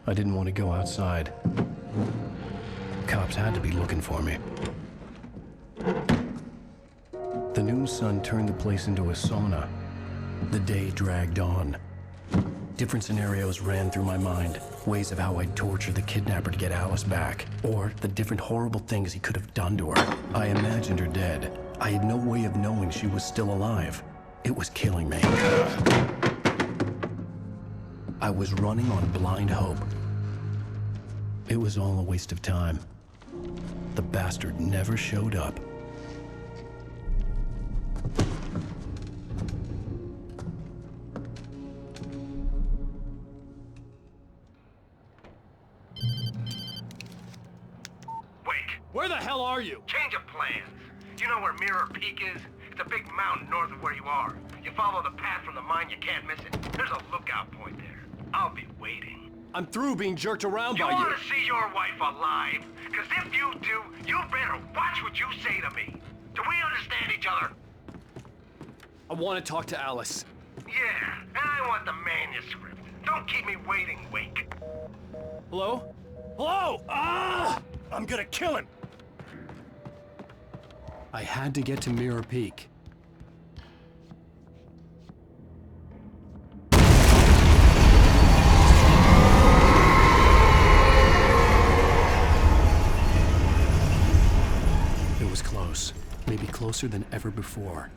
I didn't want to go outside. Cops had to be looking for me. The noon sun turned the place into a sauna. The day dragged on. Different scenarios ran through my mind. Ways of how I'd torture the kidnapper to get Alice back. Or the different horrible things he could have done to her. I imagined her dead. I had no way of knowing she was still alive. It was killing me. I was running on blind hope. It was all a waste of time. The bastard never showed up. Where the hell are you? Change of plans. You know where Mirror Peak is? It's a big mountain north of where you are. You follow the path from the mine, you can't miss it. There's a lookout point there. I'll be waiting. I'm through being jerked around by you. You want to see your wife alive? Because if you do, you better watch what you say to me. Do we understand each other? I want to talk to Alice. Yeah, and I want the manuscript. Don't keep me waiting, Wake. Hello? Hello! Ah! I'm gonna kill him! I had to get to Mirror Peak. It was close. Maybe closer than ever before.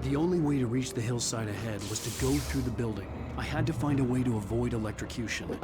The only way to reach the hillside ahead was to go through the building. I had to find a way to avoid electrocution.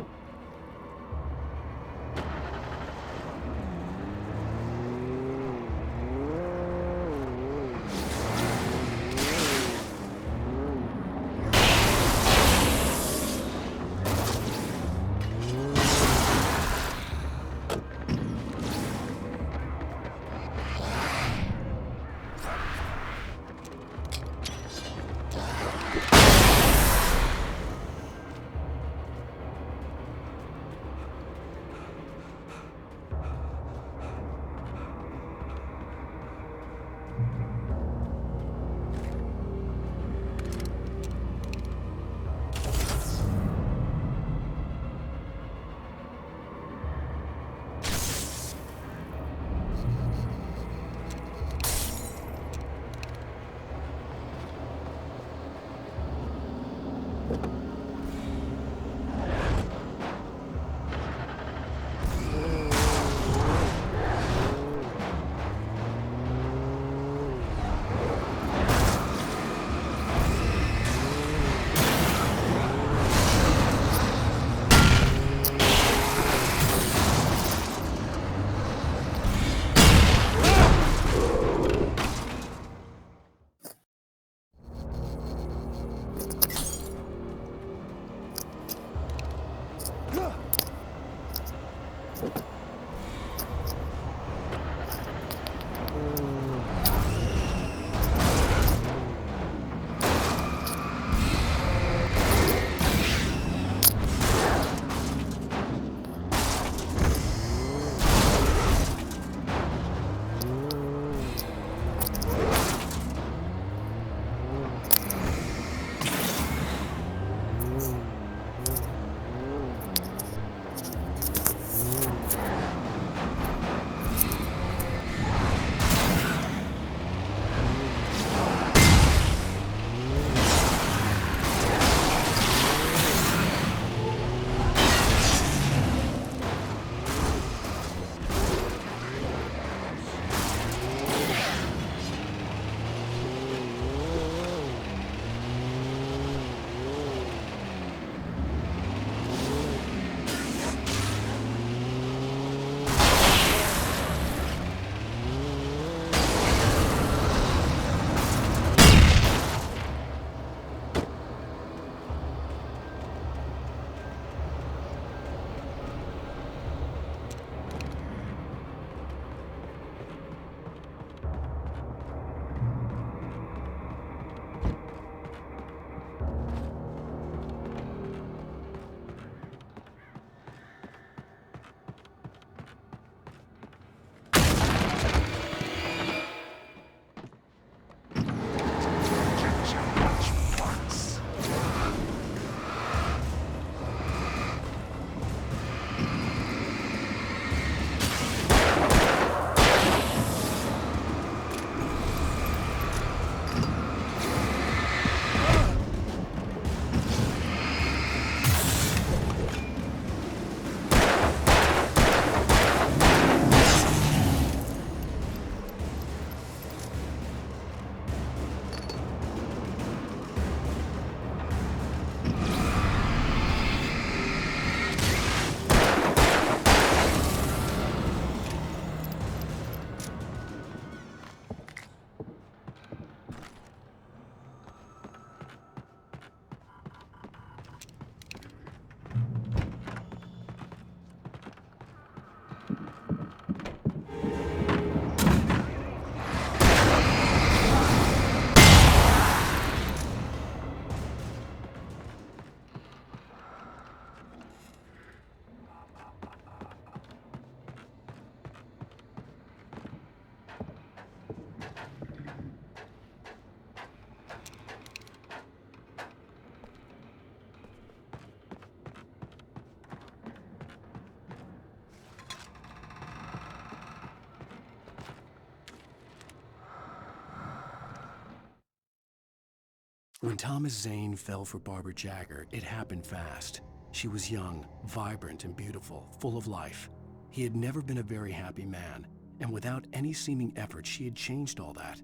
When Thomas Zane fell for Barbara Jagger, it happened fast. She was young, vibrant, and beautiful, full of life. He had never been a very happy man, and without any seeming effort, she had changed all that.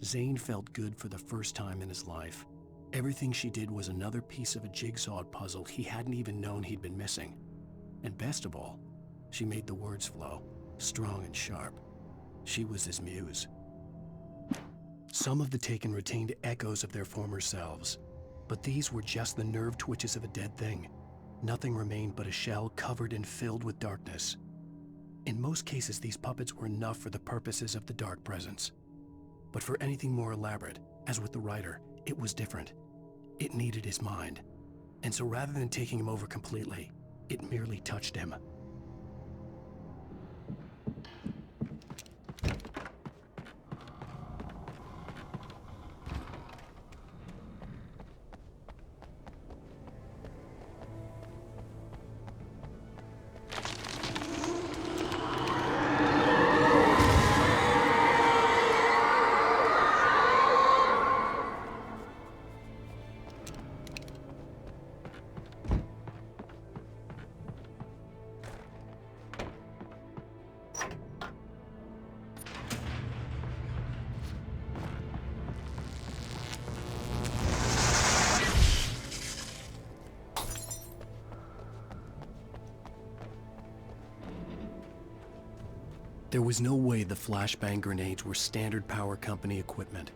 Zane felt good for the first time in his life. Everything she did was another piece of a jigsaw puzzle he hadn't even known he'd been missing. And best of all, she made the words flow, strong and sharp. She was his muse. Some of the Taken retained echoes of their former selves, but these were just the nerve twitches of a dead thing. Nothing remained but a shell covered and filled with darkness. In most cases, these puppets were enough for the purposes of the Dark Presence. But for anything more elaborate, as with the writer, it was different. It needed his mind. And so rather than taking him over completely, it merely touched him. There was no way the flashbang grenades were standard Power Company equipment.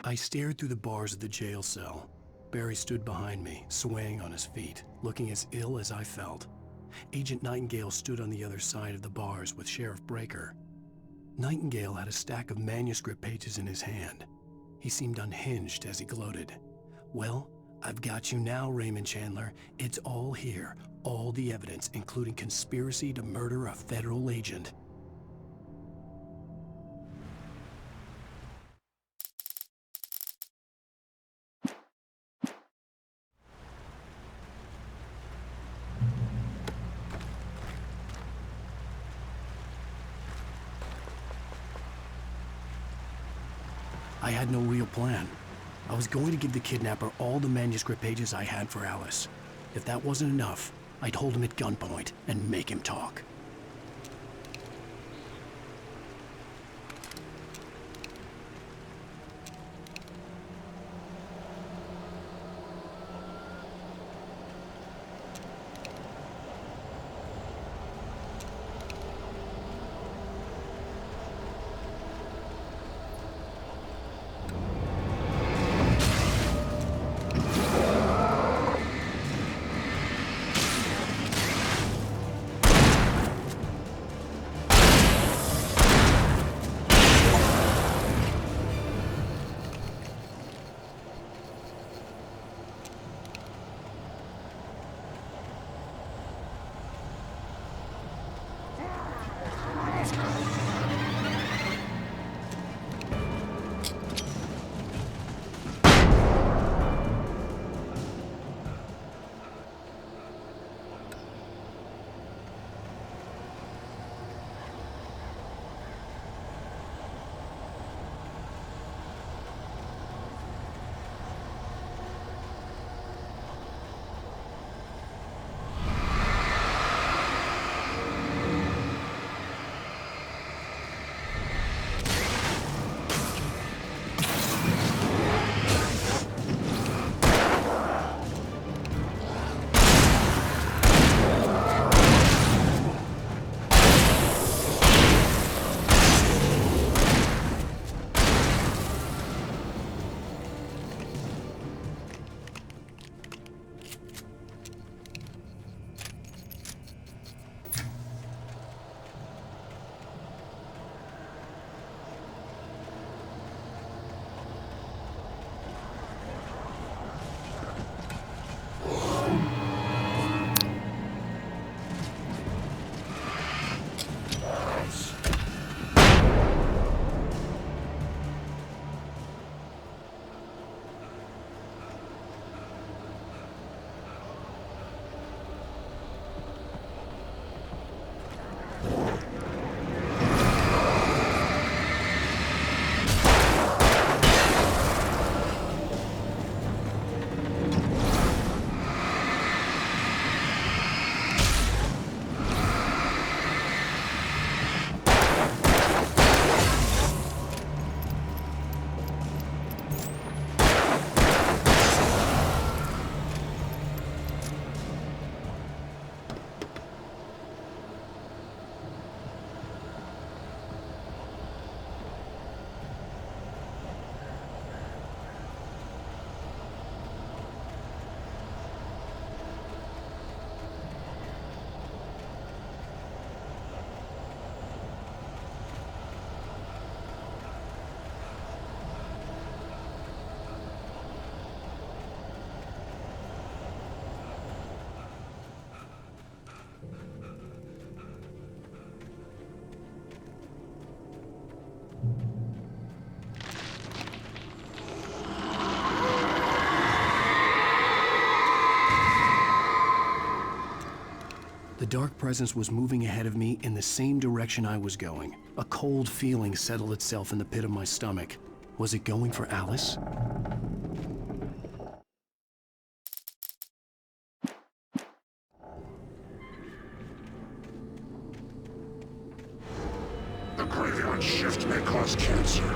I stared through the bars of the jail cell. Barry stood behind me, swaying on his feet, looking as ill as I felt. Agent Nightingale stood on the other side of the bars with Sheriff Breaker. Nightingale had a stack of manuscript pages in his hand. He seemed unhinged as he gloated. "Well, I've got you now, Raymond Chandler. It's all here. All the evidence, including conspiracy to murder a federal agent." I had no real plan. I was going to give the kidnapper all the manuscript pages I had for Alice. If that wasn't enough, I'd hold him at gunpoint and make him talk. The dark presence was moving ahead of me in the same direction I was going. A cold feeling settled itself in the pit of my stomach. Was it going for Alice? The graveyard shift may cause cancer.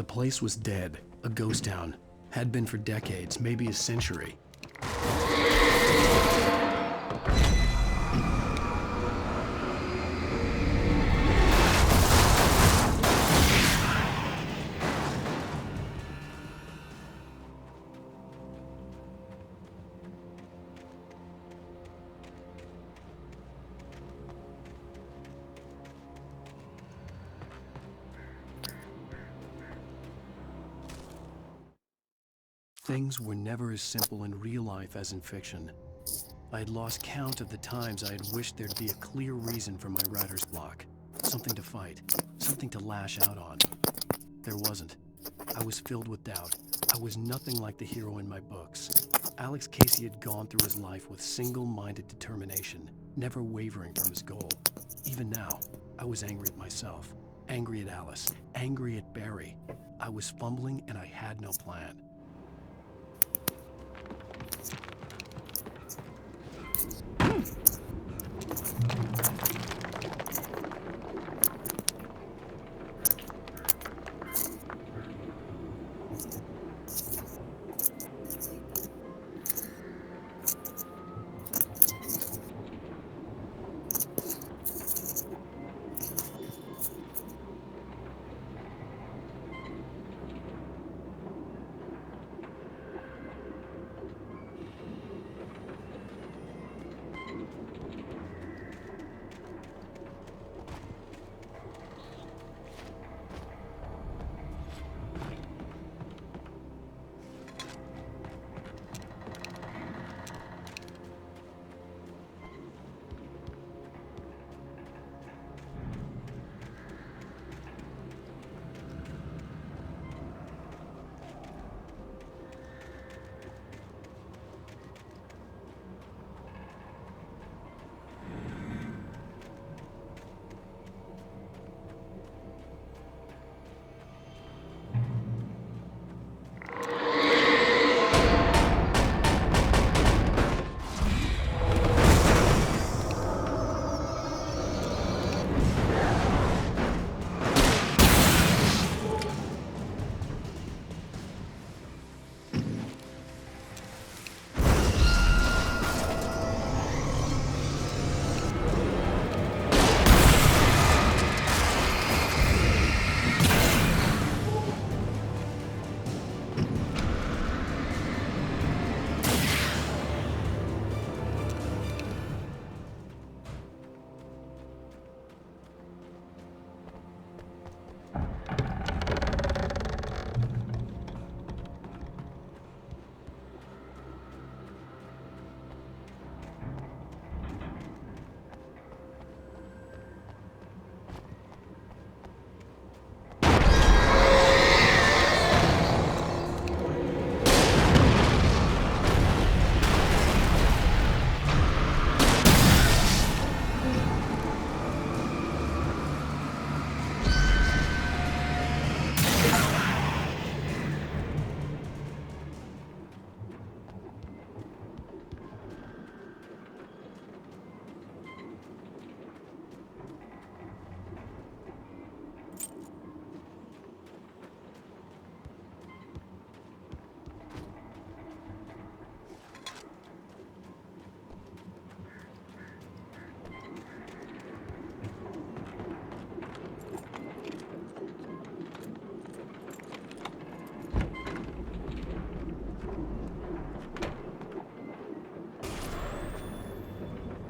The place was dead, a ghost town. Had been for decades, maybe a century. Things were never as simple in real life as in fiction. I had lost count of the times I had wished there'd be a clear reason for my writer's block. Something to fight, something to lash out on. There wasn't. I was filled with doubt. I was nothing like the hero in my books. Alex Casey had gone through his life with single-minded determination, never wavering from his goal. Even now, I was angry at myself, angry at Alice, angry at Barry. I was fumbling and I had no plan.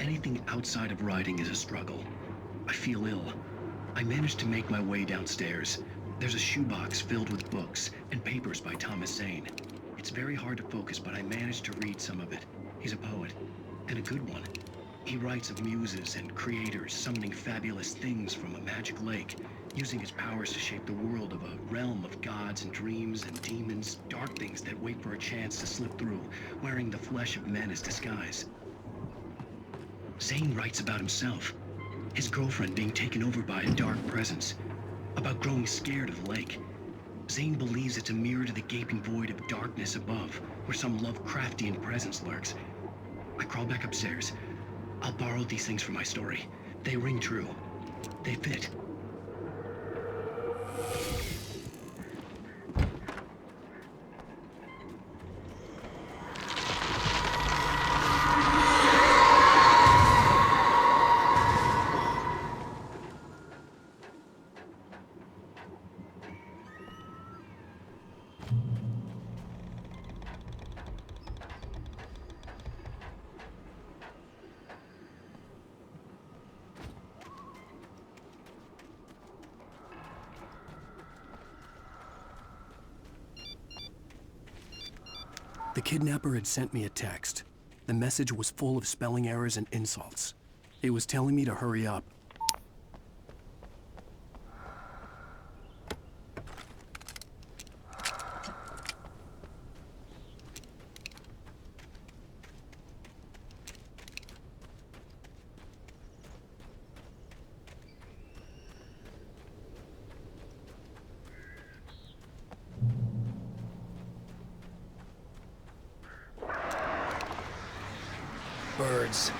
Anything outside of writing is a struggle. I feel ill. I managed to make my way downstairs. There's a shoebox filled with books and papers by Thomas Zane. It's very hard to focus, but I managed to read some of it. He's a poet, and a good one. He writes of muses and creators summoning fabulous things from a magic lake, using his powers to shape the world of a realm of gods and dreams and demons, dark things that wait for a chance to slip through, wearing the flesh of men as disguise. Zane writes about himself, his girlfriend being taken over by a dark presence, about growing scared of the lake. Zane believes it's a mirror to the gaping void of darkness above, where some Lovecraftian presence lurks. I crawl back upstairs. I'll borrow these things for my story. They ring true. They fit. kidnapper had sent me a text. The message was full of spelling errors and insults. It was telling me to hurry up. Birds.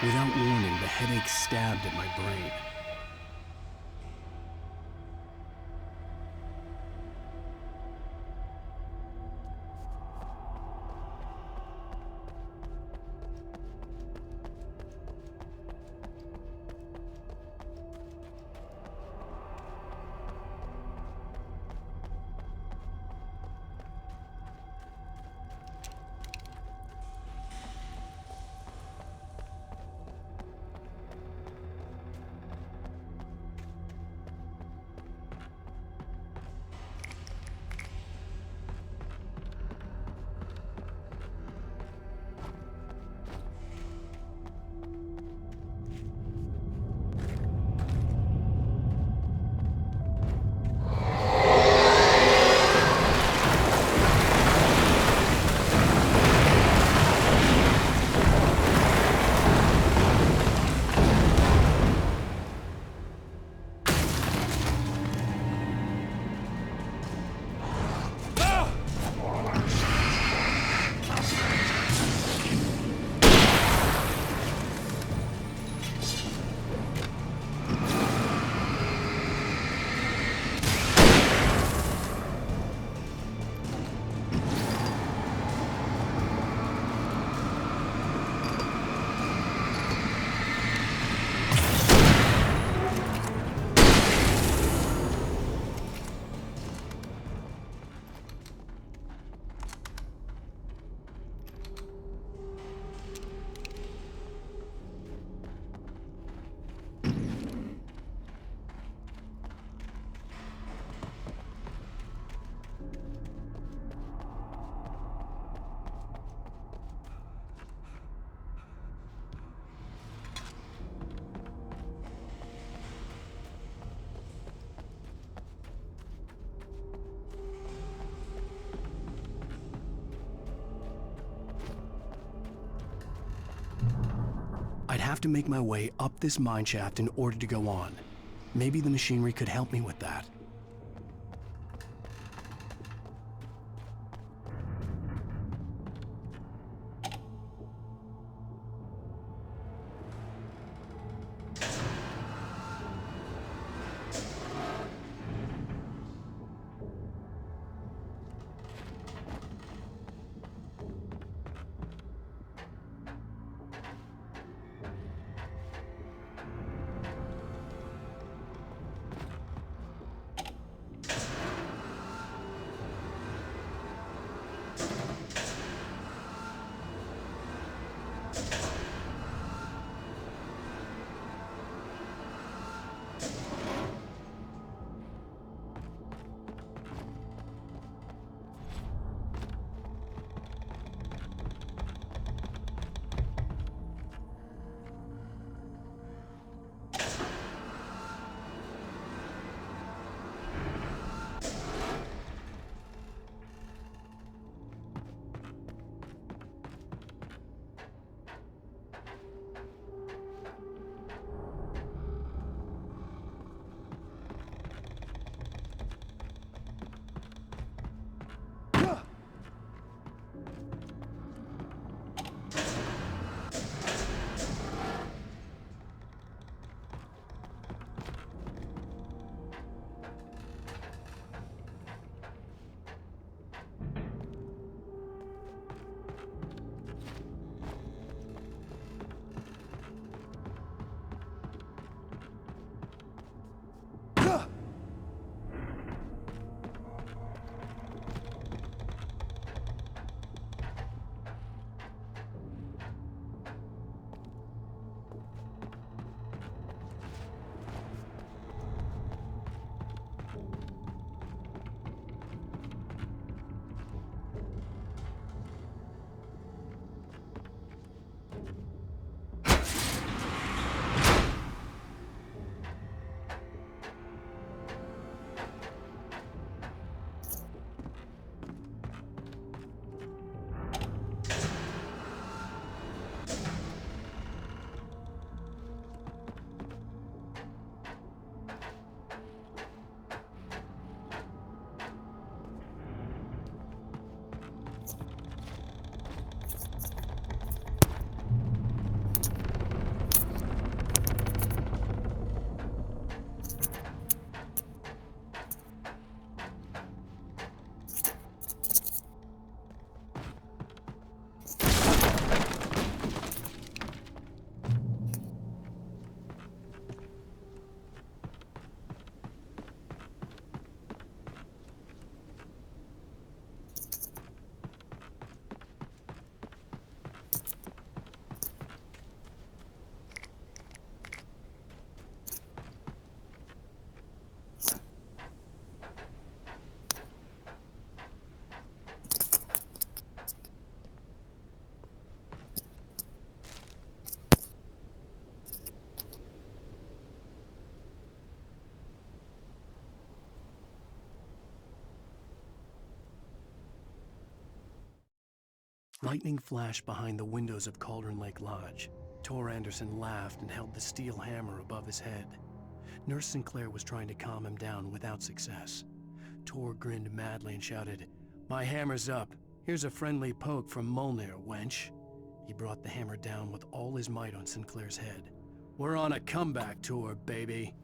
Without warning, the headache stabbed at my brain. I'd have to make my way up this mine shaft in order to go on. Maybe the machinery could help me with that. Lightning flashed behind the windows of Cauldron Lake Lodge. Tor Anderson laughed and held the steel hammer above his head. Nurse Sinclair was trying to calm him down without success. Tor grinned madly and shouted, "My hammer's up. Here's a friendly poke from Molnir, wench." He brought the hammer down with all his might on Sinclair's head. "We're on a comeback tour, baby."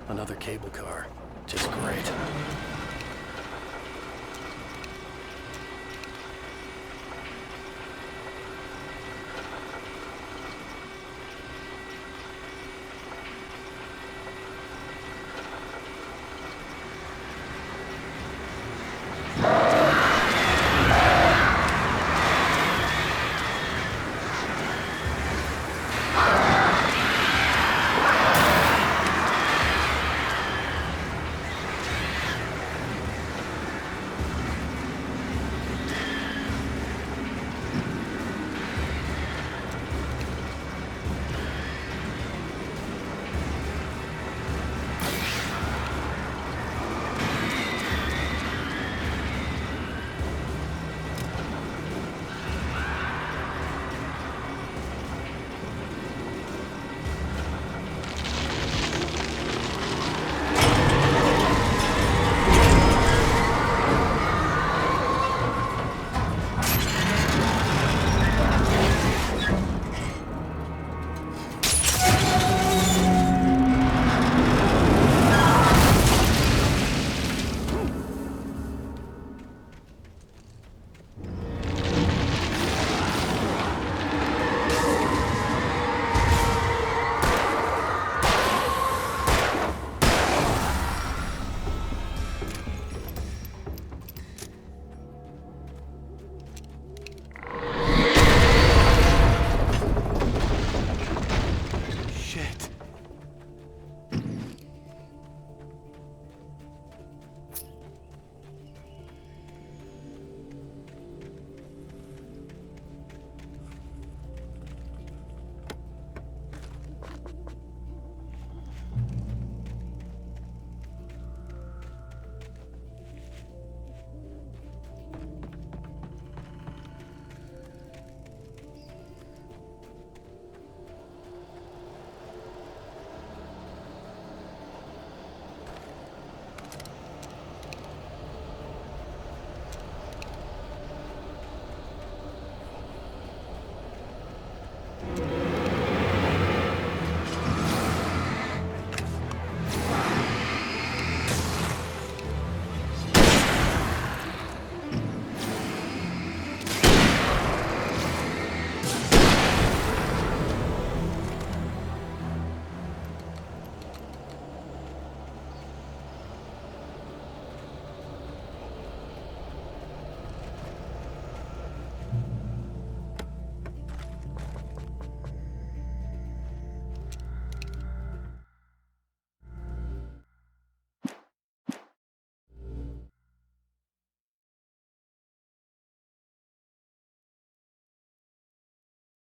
Another cable car. Just great.